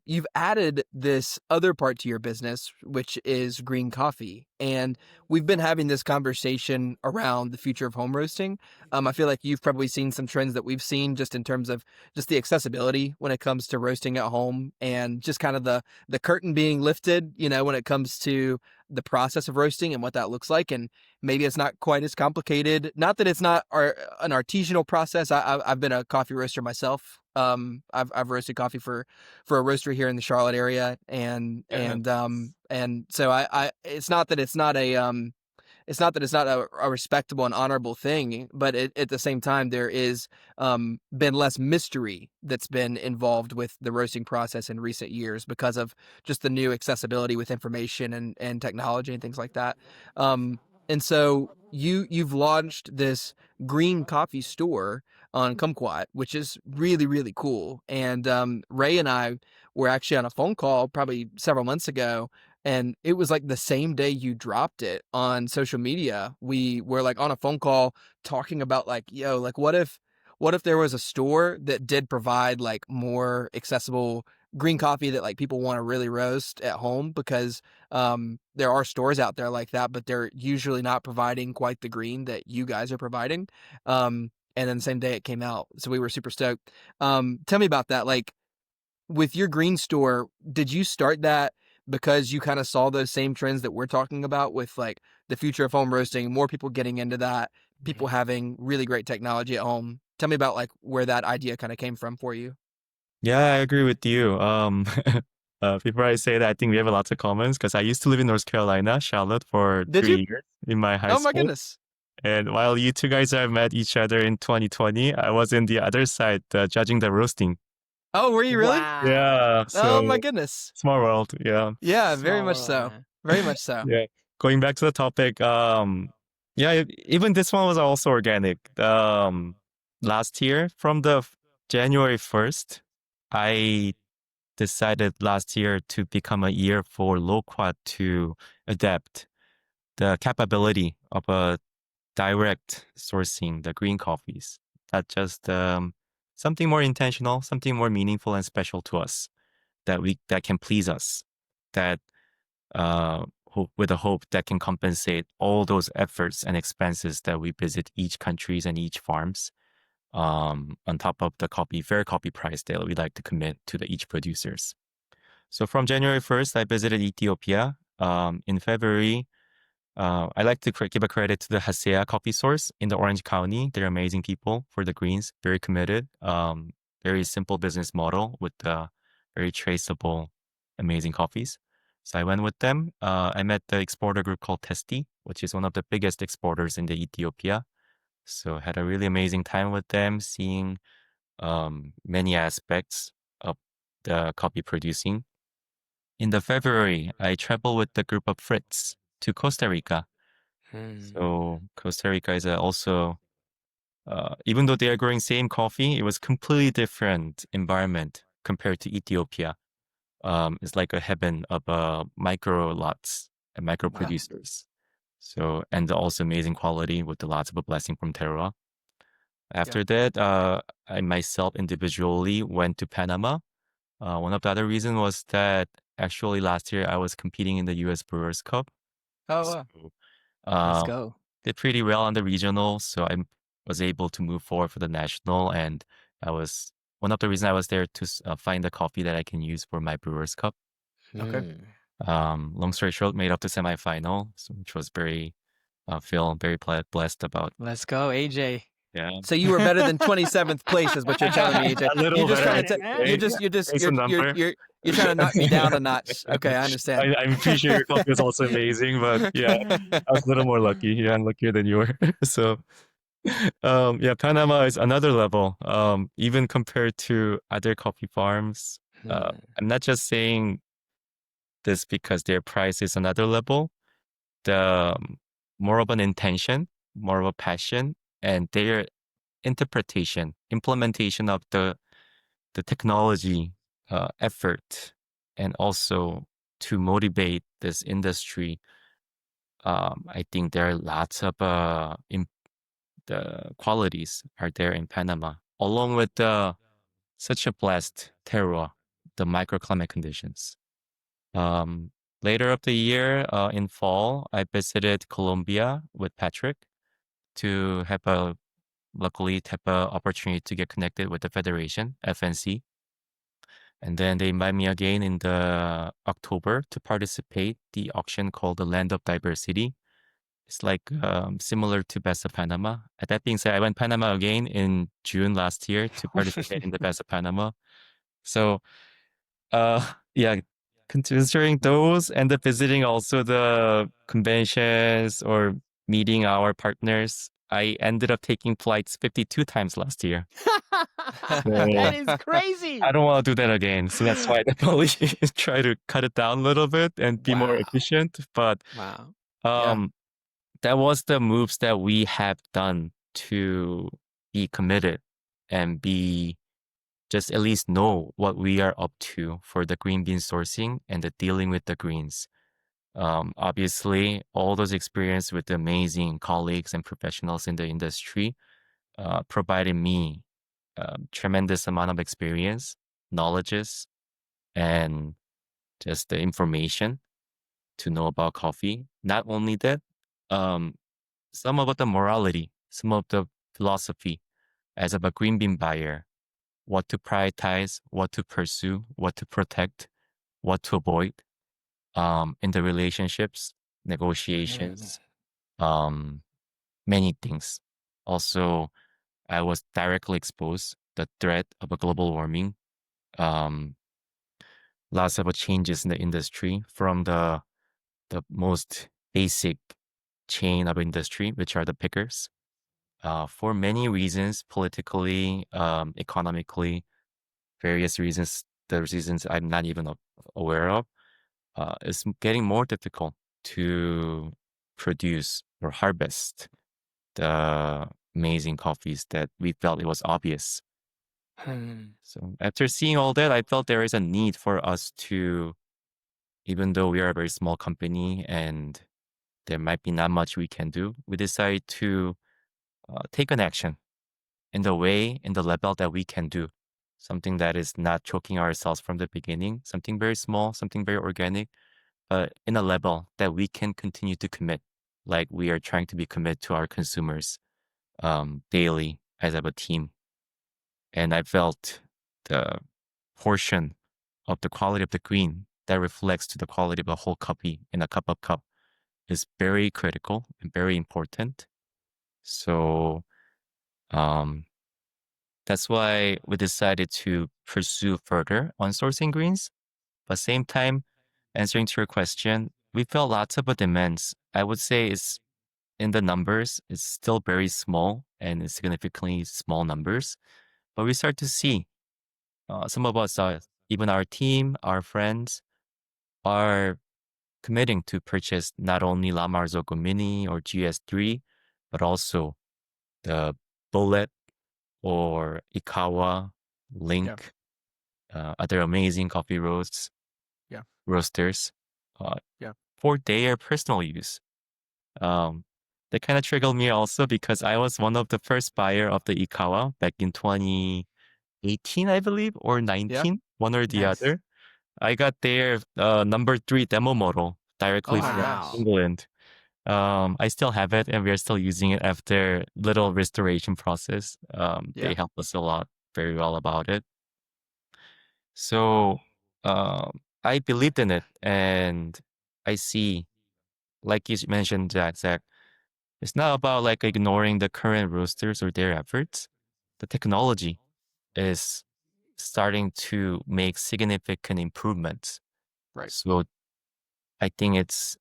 You've added this other part to your business, which is green coffee, and we've been having this conversation around the future of home roasting. I feel like you've probably seen some trends that we've seen just in terms of just the accessibility when it comes to roasting at home, and just kind of the curtain being lifted, you know, when it comes to the process of roasting and what that looks like. And maybe it's not quite as complicated. Not that it's not an artisanal process. I've been a coffee roaster myself. I've roasted coffee for a roastery here in the Charlotte area, and so I it's not that it's not a respectable and honorable thing, but at the same time, there is been less mystery that's been involved with the roasting process in recent years because of just the new accessibility with information and technology and things like that. And so you've launched this green coffee store on Kumquat, which is really, really cool. And Ray and I were actually on a phone call probably several months ago, and it was like the same day you dropped it on social media. We were like on a phone call talking about like, yo, like what if there was a store that did provide like more accessible green coffee that like people want to really roast at home, because there are stores out there like that, but they're usually not providing quite the green that you guys are providing. And then the same day it came out. So we were super stoked. Tell me about that. Like with your green store, did you start that because you kind of saw those same trends that we're talking about with like the future of home roasting, more people getting into that, people having really great technology at home? Tell me about like where that idea kind of came from for you. Yeah, I agree with you. Before I say that, I think we have lots of comments because I used to live in North Carolina, Charlotte, for Did 3 years in my high Oh my school. goodness. And while you two guys have met each other in 2020, I was in the other side judging the roasting. Oh, were you really? Wow. Yeah, Oh so my goodness. small world. Yeah. Yeah, very Small much world, so. man. Very much so. Yeah. Going back to the topic, yeah, even this one was also organic. Last year, from the January 1st, I decided last year to become a year for Loquat to adapt the capability of a direct sourcing the green coffees. Not just something more intentional, something more meaningful and special to us that can please us, that with a hope that can compensate all those efforts and expenses that we visit each countries and each farms, on top of the fair coffee price that we like to commit to each producers. So from January 1st, I visited Ethiopia. In February, I like to give a credit to the Hasea Coffee Source in the Orange County. They're amazing people for the greens, very committed. Very simple business model with very traceable, amazing coffees. So I went with them. I met the exporter group called Testi, which is one of the biggest exporters in the Ethiopia. So had a really amazing time with them, seeing many aspects of the coffee producing. In the February, I traveled with the group of Fritz to Costa Rica. So Costa Rica is also, even though they are growing same coffee, it was completely different environment compared to Ethiopia. It's like a heaven of micro lots and micro Wow. producers. So, and also amazing quality with the lots of a blessing from Terra. After that, I myself individually went to Panama. One of the other reasons was that actually last year I was competing in the US Brewers Cup. Oh, So, wow. Let's um, go. did pretty well on the regional, so I was able to move forward for the national, and I was one of the reasons I was there to find the coffee that I can use for my Brewers Cup. Okay. Long story short, made up to semifinal, which was very feel very blessed about. Let's go, AJ. Yeah, So you were better than 27th place, is what you're telling me, AJ. a little You're just better. trying to right? you're trying to knock me down a notch. Okay, I understand. I'm pretty sure your coffee is also amazing, but yeah, I was a little more lucky. Yeah, I'm luckier than you were. So, yeah, Panama is another level. Even compared to other coffee farms, I'm not just saying this because their price is another level. The more of an intention, more of a passion, and their interpretation, implementation of the technology, effort, and also to motivate this industry. I think there are lots of the qualities are there in Panama, along with such a blessed terroir, the microclimate conditions. Later of the year, in fall, I visited Colombia with Patrick to luckily have a opportunity to get connected with the federation, FNC. And then they invite me again in the October to participate the auction called the Land of Diversity. It's like similar to Best of Panama. That being said, I went Panama again in June last year to participate in the Best of Panama. So, yeah, considering those and the visiting also the conventions or meeting our partners, I ended up taking flights 52 times last year. That is crazy. I don't want to do that again. So that's why I definitely try to cut it down a little bit and be more Wow. efficient. But Wow. Yeah. that was the moves that we have done to be committed and be just at least know what we are up to for the green bean sourcing and the dealing with the greens. Obviously, all those experience with the amazing colleagues and professionals in the industry provided me tremendous amount of experience, knowledges, and just the information to know about coffee. Not only that, some of the morality, some of the philosophy as of a green bean buyer, what to prioritize, what to pursue, what to protect, what to avoid in the relationships, negotiations, many things. Also, I was directly exposed the threat of a global warming, lots of changes in the industry from the most basic chain of industry, which are the pickers. For many reasons, politically, economically, various reasons, the reasons I'm not even aware of, it's getting more difficult to produce or harvest the amazing coffees that we felt it was obvious. So after seeing all that, I felt there is a need for us to, even though we are a very small company and there might be not much we can do, we decided to take an action in the way, in the level that we can do. Something that is not choking ourselves from the beginning, something very small, something very organic, but in a level that we can continue to commit, like we are trying to be committed to our consumers daily as of a team. And I felt the portion of the quality of the green that reflects to the quality of the whole copy in a cup of cup is very critical and very important. So that's why we decided to pursue further on sourcing greens. But same time, answering to your question, we felt lots of demands. I would say it's in the numbers, it's still very small and it's significantly small numbers. But we start to see some of us, even our team, our friends, are committing to purchase not only La Marzocco Mini or GS3, but also the Bullet or Ikawa, Link, other amazing coffee roasters Yeah. for their personal use. That kind of triggered me also because I was one of the first buyer of the Ikawa back in 2018, I believe, or 19, one or the Nice. other. I got their number 3 demo model directly Oh my from Wow. gosh. England. I still have it and we are still using it after little restoration process. They helped us a lot, very well about it. So I believed in it and I see, like you mentioned, Zach, it's not about like ignoring the current roasters or their efforts. The technology is starting to make significant improvements. Right. So I think it's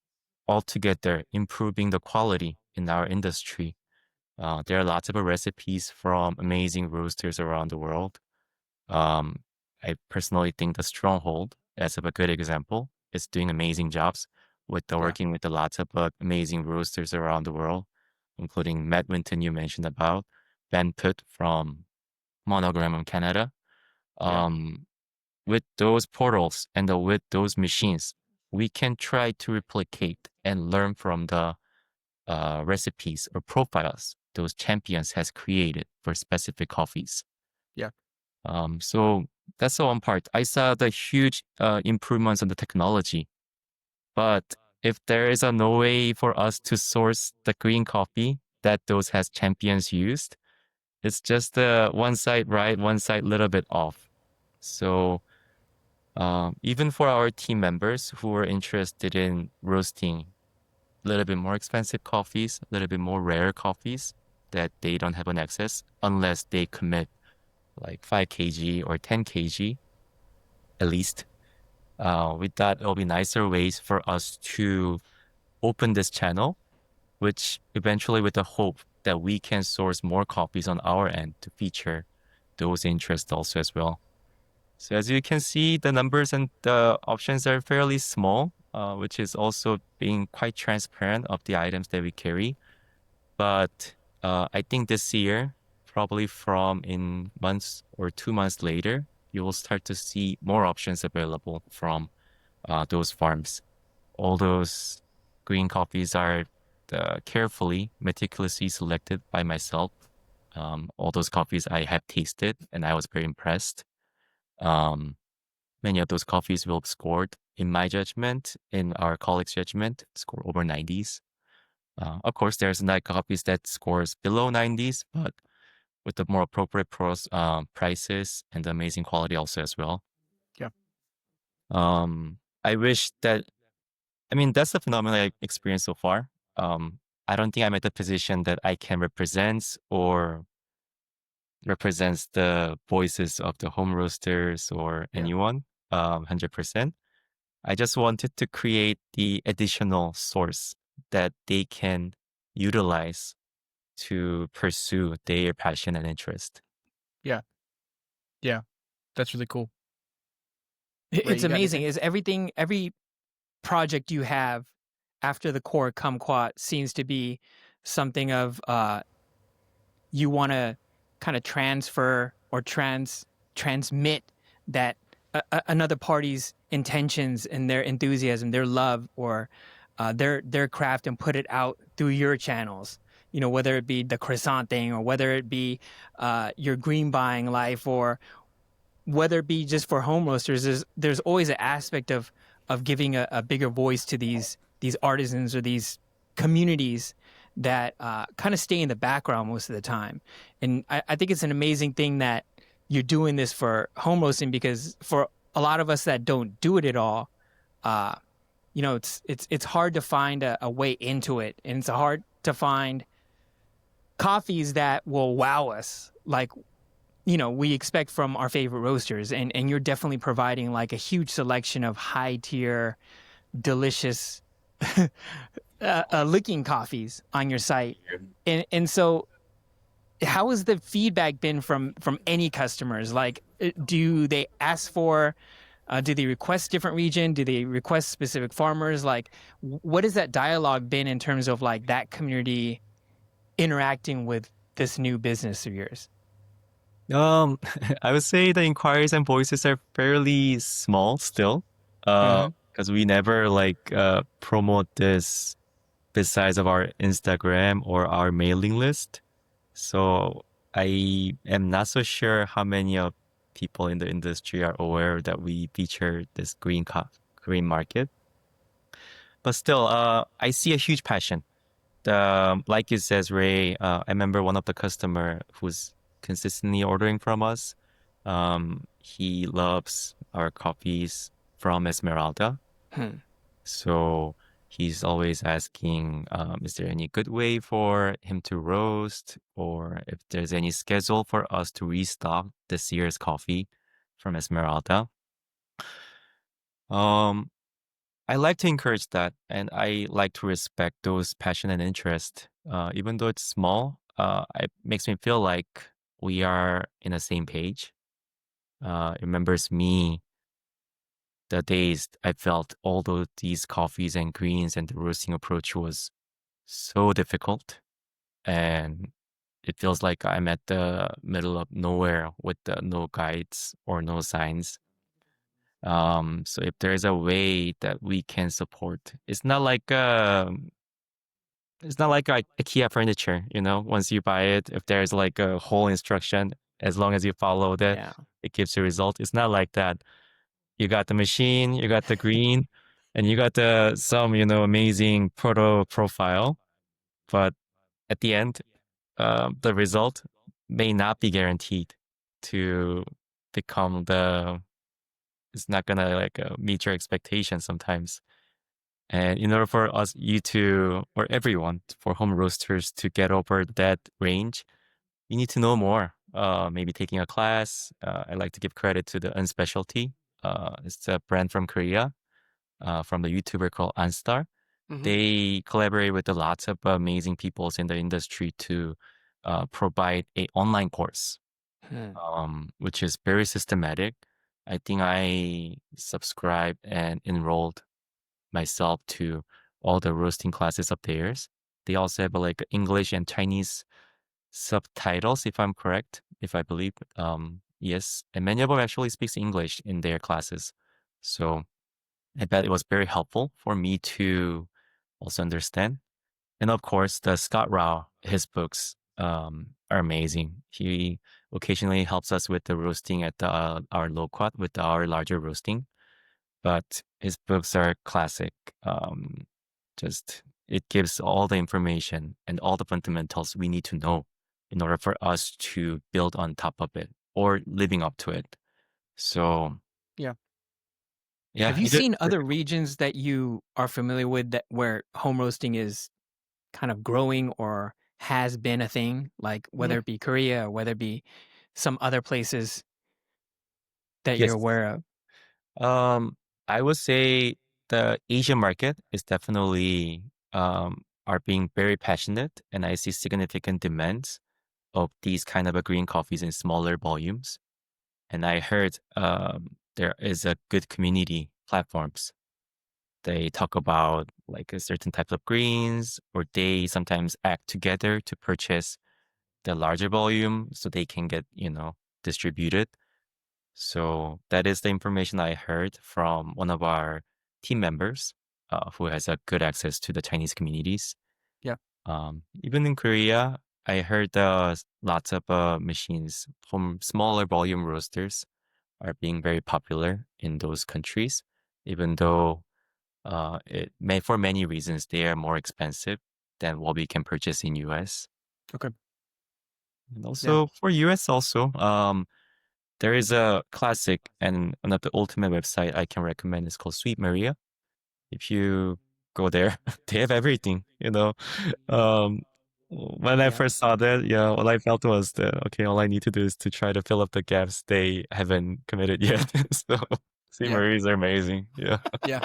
altogether improving the quality in our industry. There are lots of recipes from amazing roasters around the world. I personally think the Stronghold, as a good example, is doing amazing jobs with working with lots of amazing roasters around the world, including Matt Winton you mentioned about, Ben Putt from Monogram in Canada. With those portals and with those machines, we can try to replicate and learn from the recipes or profiles those champions has created for specific coffees. Yeah. So that's the one part. I saw the huge improvements on the technology, but if there is no way for us to source the green coffee that those has champions used, it's just one side right, one side little bit off. So even for our team members who are interested in roasting a little bit more expensive coffees, a little bit more rare coffees that they don't have an access unless they commit like 5 kg or 10 kg at least. With that, it'll be nicer ways for us to open this channel, which eventually with the hope that we can source more copies on our end to feature those interests also as well. So as you can see, the numbers and the options are fairly small, which is also being quite transparent of the items that we carry. But I think this year, probably from in months or 2 months later, you will start to see more options available from those farms. All those green coffees are carefully, meticulously selected by myself. All those coffees I have tasted and I was very impressed. Many of those coffees will have scored, in my judgment, in our colleagues' judgment, score over 90s. Of course, there's not coffees that scores below 90s, but with the more appropriate prices and the amazing quality also as well. Yeah. I wish that, I mean, that's the phenomenon I experienced so far. I don't think I'm at the position that I can represents the voices of the home roasters or anyone, 100%. I just wanted to create the additional source that they can utilize to pursue their passion and interest. Yeah. That's really cool. Ray, It's you got amazing. anything? Every project you have after the core Kumquat seems to be something of you want to kind of transfer or transmit that another party's intentions and their enthusiasm, their love, or their craft, and put it out through your channels. You know, whether it be the croissant thing, or whether it be your green buying life, or whether it be just for home roasters. There's always an aspect of giving a bigger voice to these artisans or these communities that kind of stay in the background most of the time. And I think it's an amazing thing that you're doing this for home roasting, because for a lot of us that don't do it at all, it's hard to find a way into it, and it's hard to find coffees that will wow us, like we expect from our favorite roasters, and you're definitely providing like a huge selection of high tier, delicious licking coffees on your site, and so how has the feedback been from any customers? Like, do they ask for? Do they request different region? Do they request specific farmers? Like, what has that dialogue been in terms of like that community interacting with this new business of yours? I would say the inquiries and voices are fairly small still, Mm-hmm. because we never promote this besides of our Instagram or our mailing list. So I am not so sure how many of people in the industry are aware that we feature this green market. But still, I see a huge passion. Like you says, Ray, I remember one of the customer who's consistently ordering from us. He loves our coffees from Esmeralda. Hmm. So he's always asking, is there any good way for him to roast, or if there's any schedule for us to restock this year's coffee from Esmeralda. Um, I like to encourage that, and I like to respect those passion and interest. Even though it's small, it makes me feel like we are in the same page. It remembers me the days I felt all these coffees and greens and the roasting approach was so difficult, and it feels like I'm at the middle of nowhere with no guides or no signs. So if there's a way that we can support, it's not like IKEA furniture, once you buy it, if there's like a whole instruction, as long as you follow that, Yeah. it gives you a result. It's not like that. You got the machine, you got the green, and you got some, amazing proto profile. But at the end, the result may not be guaranteed to become it's not gonna meet your expectations sometimes. And in order for or everyone, for home roasters to get over that range, you need to know more. Maybe taking a class. I like to give credit to the Unspecialty. It's a brand from Korea, from the YouTuber called Anstar. Mm-hmm. They collaborate with lots of amazing people in the industry to provide a online course, which is very systematic. I think I subscribed and enrolled myself to all the roasting classes of theirs. They also have English and Chinese subtitles, if I'm correct, if I believe. Yes, and many of them actually speaks English in their classes. So I bet it was very helpful for me to also understand. And of course, the Scott Rao, his books are amazing. He occasionally helps us with the roasting at our Loquat with our larger roasting, but his books are classic. Just it gives all the information and all the fundamentals we need to know in order for us to build on top of it or living up to it. So Yeah. yeah, Have you seen other regions that you are familiar with where home roasting is kind of growing or has been a thing, like whether it be Korea or whether it be some other places that you're Yes. aware of? I would say the Asian market is definitely are being very passionate, and I see significant demands of these kind of green coffees in smaller volumes. And I heard there is a good community platforms. They talk about a certain types of greens, or they sometimes act together to purchase the larger volume so they can get, distributed. So that is the information I heard from one of our team members, who has a good access to the Chinese communities. Yeah. Even in Korea, I heard lots of machines from smaller volume roasters are being very popular in those countries, even though for many reasons they are more expensive than what we can purchase in US. Okay. And also for US also, there is a classic and one of the ultimate website I can recommend is called Sweet Maria. if you go there, they have everything, you know. Um, when I Yeah. first saw that, yeah, all I felt was that, okay, all I need to do is to try to fill up the gaps they haven't committed yet. So St. Yeah. Mary's are amazing. Yeah. Yeah.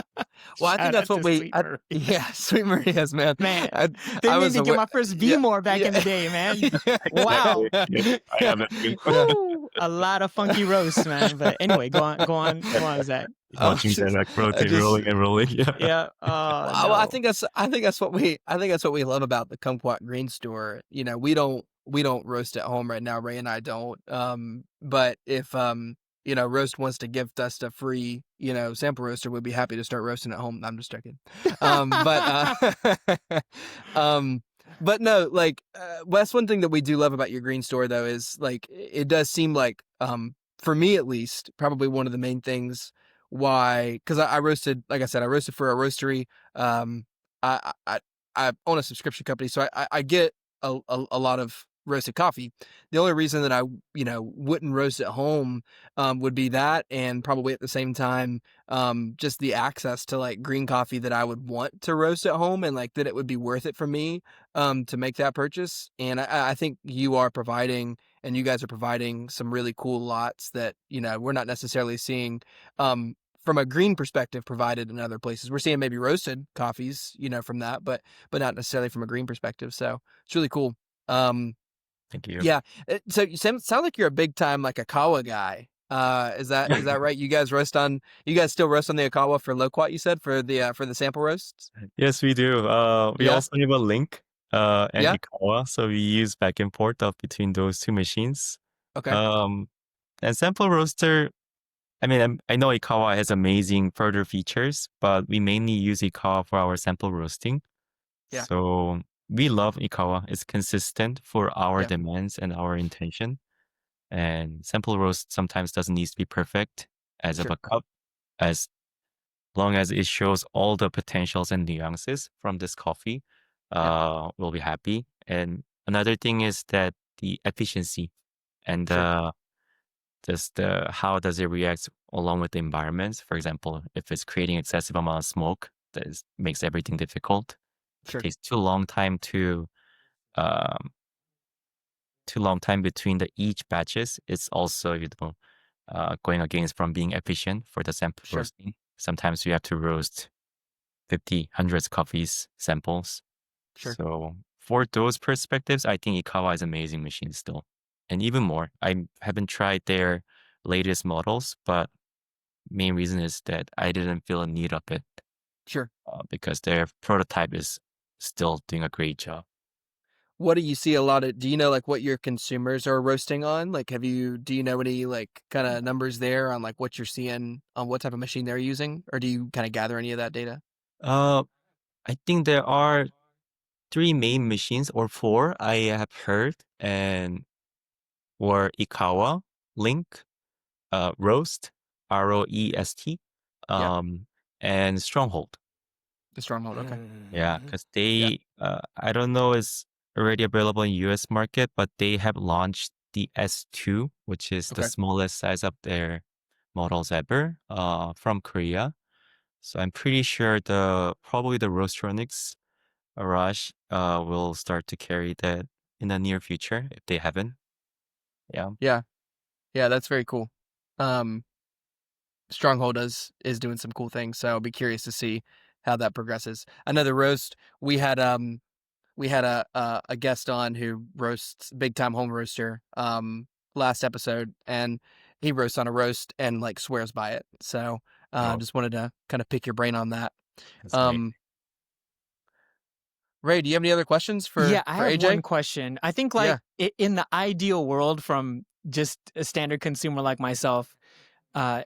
Well, I think Shout that's out what to Sweet Marie. yeah, Sweet Maria's, man. Man, I, they I made was me get aware. my first Yeah, V-more back in the yeah, day, man. yeah, Wow. Exactly. Yeah, I have that too. yeah. Woo, a lot of funky roasts, man. But anyway, go on, Zach. I was Watching them just, like I rotate, just, rolling and rolling. Yeah. Yeah. Oh well, no. I think that's what we love about the Kumquat Green Store. You know, we don't roast at home right now. Ray and I don't. But if you know, Roast wants to gift us a free, you know, sample roaster, we'd be happy to start roasting at home. I'm just joking. Um, but no, like, well, that's one thing that we do love about your green store, though, is like it does seem like, for me at least, probably one of the main things why, because I roasted, like I said, I roasted for a roastery. Um, I I, I own a subscription company, so I get a lot of roasted coffee. The only reason that I, you know, wouldn't roast at home would be that, and probably at the same time, just the access to like green coffee that I would want to roast at home, and like that it would be worth it for me to make that purchase. And I think you are providing, and you guys are providing some really cool lots that, you know, we're not necessarily seeing from a green perspective provided in other places. We're seeing maybe roasted coffees, you know, from that, but not necessarily from a green perspective. So it's really cool. Um, Thank you. yeah. So you sound like you're a big time like Akawa guy. Is that right? You guys still roast on the Akawa for Loquat, you said, for the sample roasts? Yes, we do. We Yeah. also have a link and Yeah. Ikawa, so we use back and forth of between those two machines. Okay. Um, and sample roaster, I mean, I know Ikawa has amazing further features, but we mainly use Ikawa for our sample roasting. Yeah. So we love Ikawa. It's consistent for our Yeah. demands and our intention. And sample roast sometimes doesn't need to be perfect as of Sure. a cup, as long as it shows all the potentials and nuances from this coffee, we'll be happy. And another thing is that the efficiency and Sure. just how does it react along with the environment. For example, if it's creating excessive amount of smoke, makes everything difficult. Sure. It takes um, too long time between the each batches. It's also, you know, going against from being efficient for the sample Sure. roasting. Sometimes you have to roast 50, hundreds coffees samples. Sure. So for those perspectives, I think Ikawa is an amazing machine still. And even more, I haven't tried their latest models, but main reason is that I didn't feel a need of it Sure. because their prototype is still doing a great job. What do you see a lot of, do you know like what your consumers are roasting on? Like, do you know any like kind of numbers there on like what you're seeing on what type of machine they're using? Or do you kind of gather any of that data? Uh, I think there are 3 main machines or 4 I have heard and were Ikawa, Link, Roast, ROEST, Yeah. and Stronghold. The Stronghold. Okay. Yeah, because Yeah. they, I don't know, is already available in US market, but they have launched the S2, which is the Okay. smallest size of their models ever, from Korea. So I'm pretty sure probably the Roastronics Rush, will start to carry that in the near future if they haven't. Yeah. Yeah. Yeah. That's very cool. Um, Stronghold is doing some cool things, so I'll be curious to see how that progresses. Another roast, we had a guest on who roasts, big time home roaster, last episode, and he roasts on a roast and like swears by it. So Oh, just wanted to kind of pick your brain on that. that's amazing. Um, Ray, do you have any other questions Yeah, for I have AJ? one question. I think like in the ideal world, from just a standard consumer like myself, at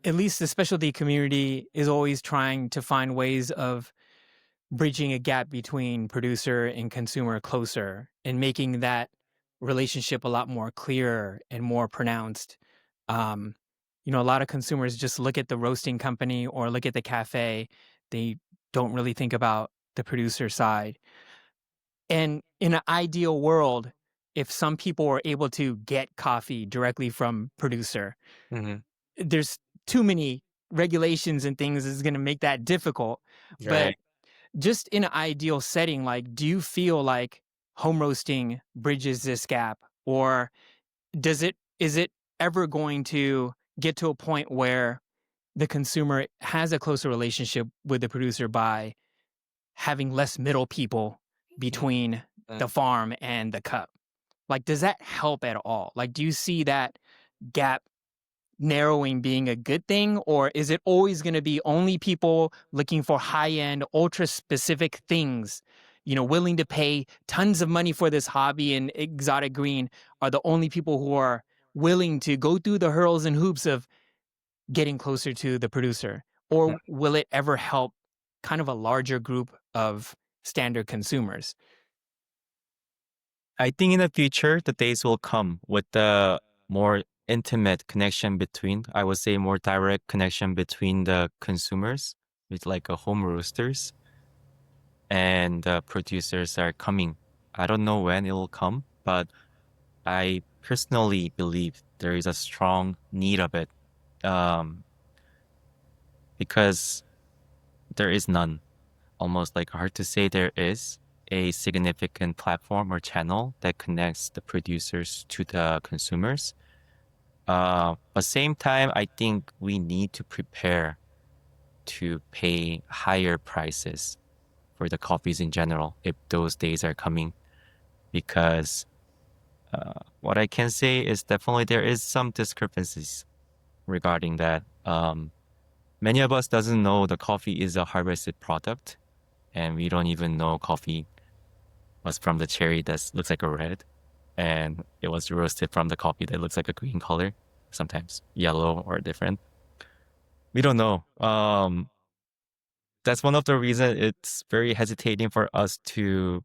least the specialty community is always trying to find ways of bridging a gap between producer and consumer closer and making that relationship a lot more clear and more pronounced. You know, a lot of consumers just look at the roasting company or look at the cafe. They don't really think about the producer side. And in an ideal world, if some people were able to get coffee directly from producer, Mhm. there's too many regulations and things is going to make that difficult. But Right. just in an ideal setting, like, do you feel like home roasting bridges this gap, or is it ever going to get to a point where the consumer has a closer relationship with the producer by having less middle people between the farm and the cup? Like, does that help at all? Like, do you see that gap narrowing being a good thing, or is it always going to be only people looking for high-end, ultra-specific things, willing to pay tons of money for this hobby and exotic green are the only people who are willing to go through the hurdles and hoops of getting closer to the producer? Or will it ever help kind of a larger group of standard consumers? I think in the future, the days will come with the more intimate connection between, I would say, more direct connection between the consumers with like a home roasters and the producers are coming. I don't know when it will come, but I personally believe there is a strong need of it, because there is none. Almost like hard to say there is a significant platform or channel that connects the producers to the consumers. But same time, I think we need to prepare to pay higher prices for the coffees in general if those days are coming, because what I can say is definitely there is some discrepancies regarding that. Many of us doesn't know the coffee is a harvested product, and we don't even know coffee was from the cherry that looks like a red, and it was roasted from the coffee that looks like a green color, sometimes yellow or different. We don't know. That's one of the reasons it's very hesitating for us to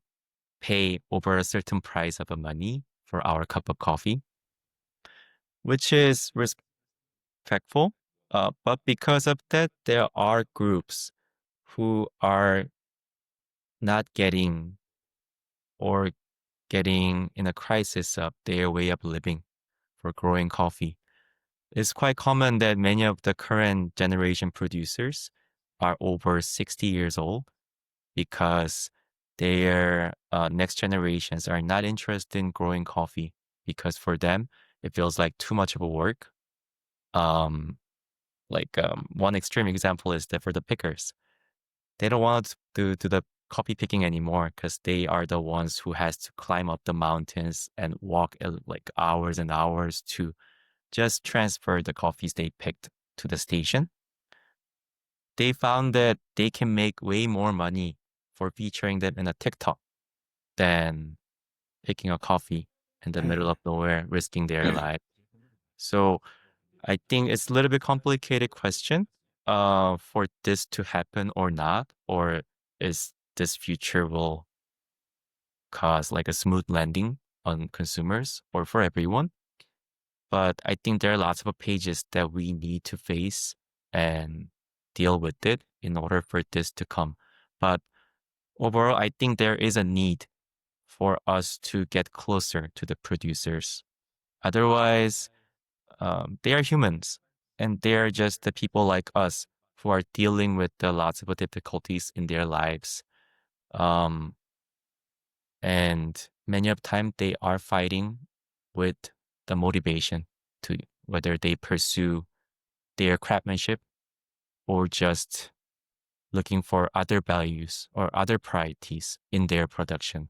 pay over a certain price of a money for our cup of coffee, which is respectful. But because of that, there are groups who are not getting or getting in a crisis of their way of living for growing coffee. It's quite common that many of the current generation producers are over 60 years old because their next generations are not interested in growing coffee because for them, it feels like too much of a work. One extreme example is that for the pickers, they don't want to do the coffee picking anymore because they are the ones who has to climb up the mountains and walk like hours and hours to just transfer the coffees they picked to the station. They found that they can make way more money for featuring them in a TikTok than picking a coffee in the middle of nowhere, risking their life. So I think it's a little bit complicated question for this to happen or not, or is this future will cause like a smooth landing on consumers or for everyone. But I think there are lots of pages that we need to face and deal with it in order for this to come. But overall, I think there is a need for us to get closer to the producers. Otherwise, they are humans and they are just the people like us who are dealing with the lots of difficulties in their lives. And many of the time they are fighting with the motivation to whether they pursue their craftsmanship or just looking for other values or other priorities in their production.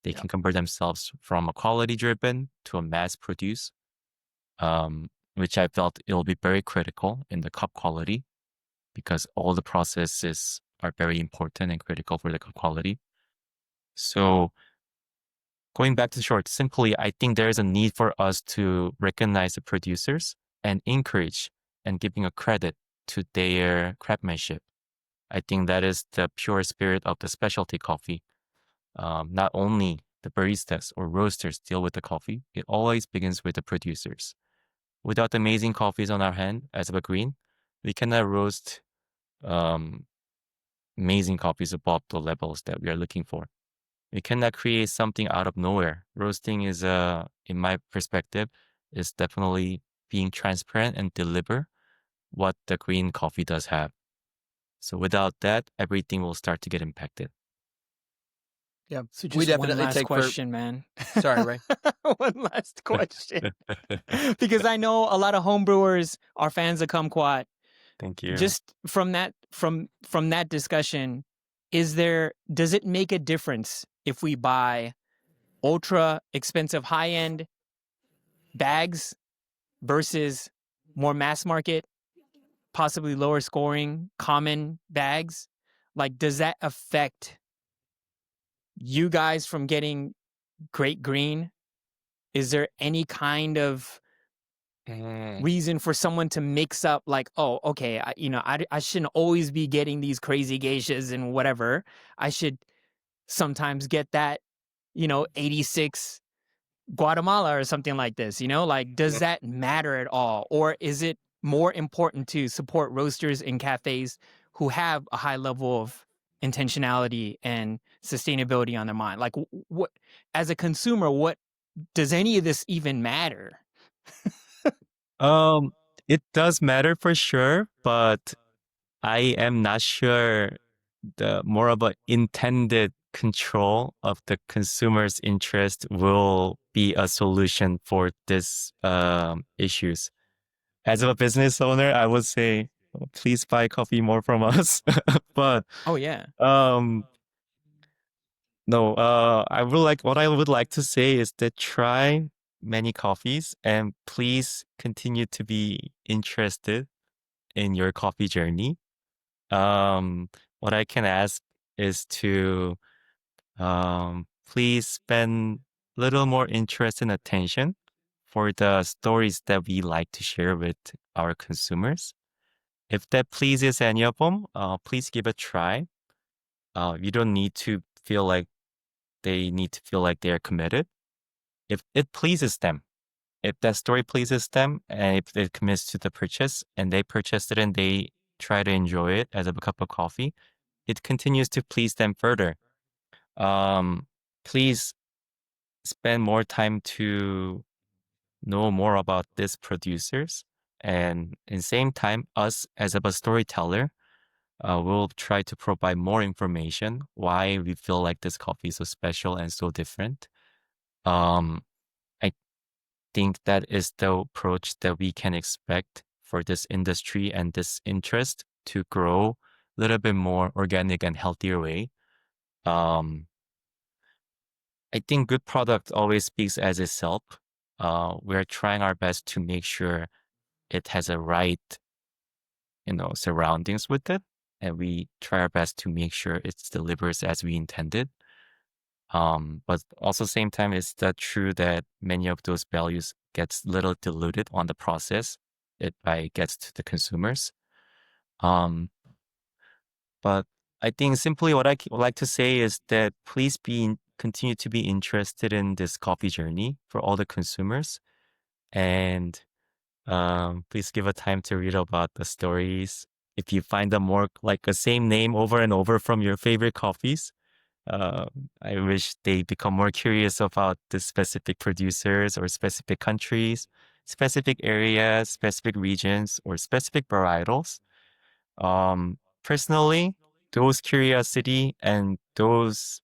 They can convert themselves from a quality driven to a mass produce, which I felt it will be very critical in the cup quality because all the processes are very important and critical for the cup quality. So going back to the short, simply, I think there is a need for us to recognize the producers and encourage and giving a credit to their craftsmanship. I think that is the pure spirit of the specialty coffee. Not only the baristas or roasters deal with the coffee, it always begins with the producers. Without the amazing coffees on our hand as of a green, we cannot roast amazing coffees above the levels that we are looking for. We cannot create something out of nowhere. Roasting is, in my perspective, is definitely being transparent and deliver what the green coffee does have. So without that, everything will start to get impacted. Yeah, So we just one definitely last take for. question, man. Sorry, Ray. One last question. Because I know a lot of homebrewers are fans of Kumquat. Thank you. Just from that discussion, does it make a difference if we buy ultra expensive high end bags versus more mass market, possibly lower scoring common bags? Like, does that affect you guys from getting great green? Is there any kind of reason for someone to mix up, like, oh, okay, I shouldn't always be getting these crazy geishas and whatever. I should sometimes get that, 86 Guatemala or something like this, like, does that matter at all? Or is it more important to support roasters and cafes who have a high level of intentionality and sustainability on their mind? Like, what, as a consumer, what does any of this even matter? It does matter for sure, but I am not sure the more of a intended control of the consumer's interest will be a solution for this issues. As a business owner, I would say, please buy coffee more from us. But Oh yeah. no, what I would like to say is that try many coffees and please continue to be interested in your coffee journey. What I can ask is to please spend a little more interest and attention for the stories that we like to share with our consumers. If that pleases any of them, please give it a try. You don't need to feel like they need to feel like they are committed. If it pleases them, if that story pleases them, and if it commits to the purchase, and they purchase it and they try to enjoy it as a cup of coffee, it continues to please them further. Please spend more time to know more about these producers, and in the same time, us as a storyteller, we'll try to provide more information why we feel like this coffee is so special and so different. I think that is the approach that we can expect for this industry and this interest to grow a little bit more organic and healthier way. I think good product always speaks as itself. We're trying our best to make sure it has a right, surroundings with it, and we try our best to make sure it delivers as we intended. But also same time, it's that true that many of those values gets little diluted on the process it by gets to the consumers. But I think simply what I would like to say is that please continue to be interested in this coffee journey for all the consumers, and please give a time to read about the stories. If you find them more like the same name over and over from your favorite coffees, I wish they become more curious about the specific producers or specific countries, specific areas, specific regions, or specific varietals. Personally, those curiosity and those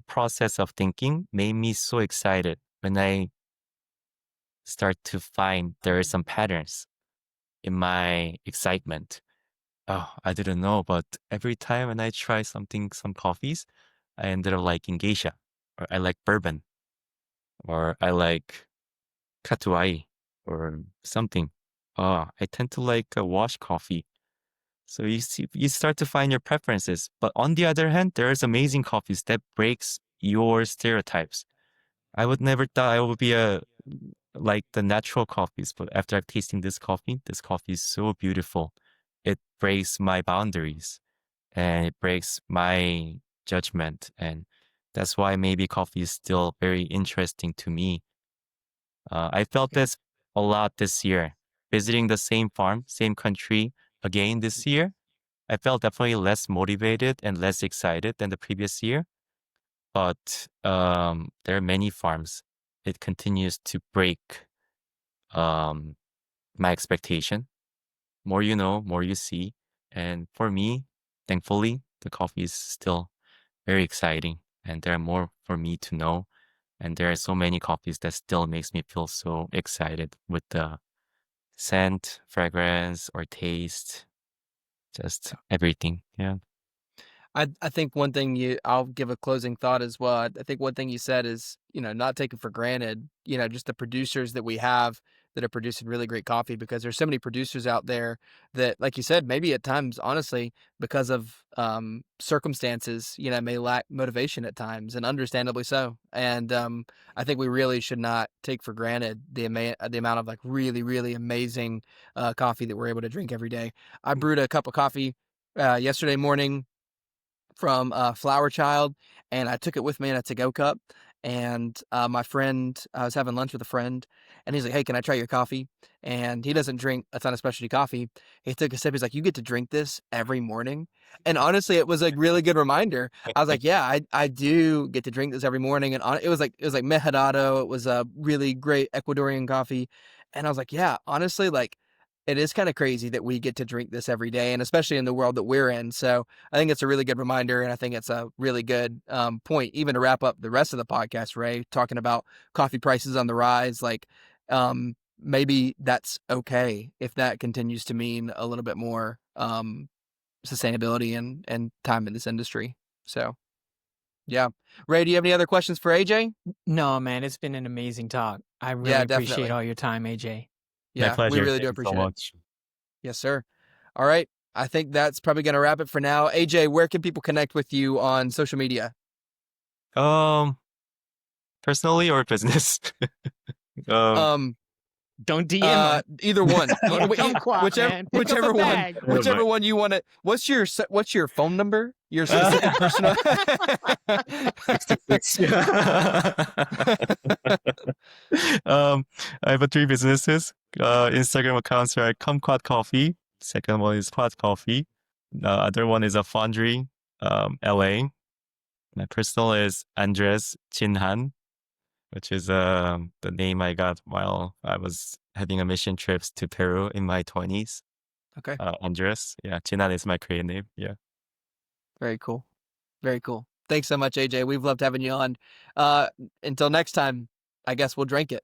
process of thinking made me so excited when I start to find there are some patterns in my excitement. Oh, I didn't know, but every time when I try some coffees, I ended up liking geisha, or I like bourbon, or I like katuai, or something. I tend to like a wash coffee. So you start to find your preferences. But on the other hand, there's amazing coffees that breaks your stereotypes. I would never thought I would be like the natural coffees, but after I've tasting this coffee is so beautiful. It breaks my boundaries and it breaks my judgment. And that's why maybe coffee is still very interesting to me. I felt this a lot this year, visiting the same farm, same country again this year. I felt definitely less motivated and less excited than the previous year. But there are many farms. It continues to break my expectation. more you know, more you see. And for me, thankfully, the coffee is still very exciting, and there are more for me to know. And there are so many coffees that still makes me feel so excited with the scent, fragrance, or taste, just everything. Yeah. I think one thing I'll give a closing thought as well. I think one thing you said is, not taken for granted, just the producers that we have that are producing really great coffee, because there's so many producers out there that, like you said, maybe at times, honestly, because of circumstances, may lack motivation at times, and understandably so. And I think we really should not take for granted the amount of like really, really amazing coffee that we're able to drink every day. I brewed a cup of coffee yesterday morning from Flower Child, and I took it with me in a to-go cup. And my friend, I was having lunch with a friend, and he's like, "Hey, can I try your coffee?" And he doesn't drink a ton of specialty coffee. He took a sip. He's like, "You get to drink this every morning." And honestly, it was a really good reminder. I was like, "Yeah, I do get to drink this every morning." And it was like Mejorado. It was a really great Ecuadorian coffee, and I was like, "Yeah, honestly, like." It is kind of crazy that we get to drink this every day, and especially in the world that we're in. So I think it's a really good reminder, and I think it's a really good point, even to wrap up the rest of the podcast, Ray, talking about coffee prices on the rise. Like, maybe that's okay if that continues to mean a little bit more sustainability and time in this industry. So, yeah. Ray, do you have any other questions for AJ? No, man, it's been an amazing talk. I really Yeah, appreciate definitely. all your time, AJ. My Yeah, we pleasure. really do Thank you so appreciate it. much. Yes, sir. All right. I think that's probably going to wrap it for now. AJ, where can people connect with you on social media? Personally or business? um, Um, Don't DM him. Either one. Yeah, Kumquat, man. Pick up a Whichever one. bag. Whichever one you want to. What's your phone number? Your specific personal. 66. I have three businesses. Instagram accounts are Kumquat Coffee. Second one is Quat Coffee. The other one is a Fondry, LA. My personal is Andres Jinhan, which is the name I got while I was having a mission trips to Peru in my 20s. Okay. Andres. Yeah, Jinhan is my Korean name. Yeah. Very cool. Very cool. Thanks so much, AJ. We've loved having you on. Until next time, I guess we'll drink it.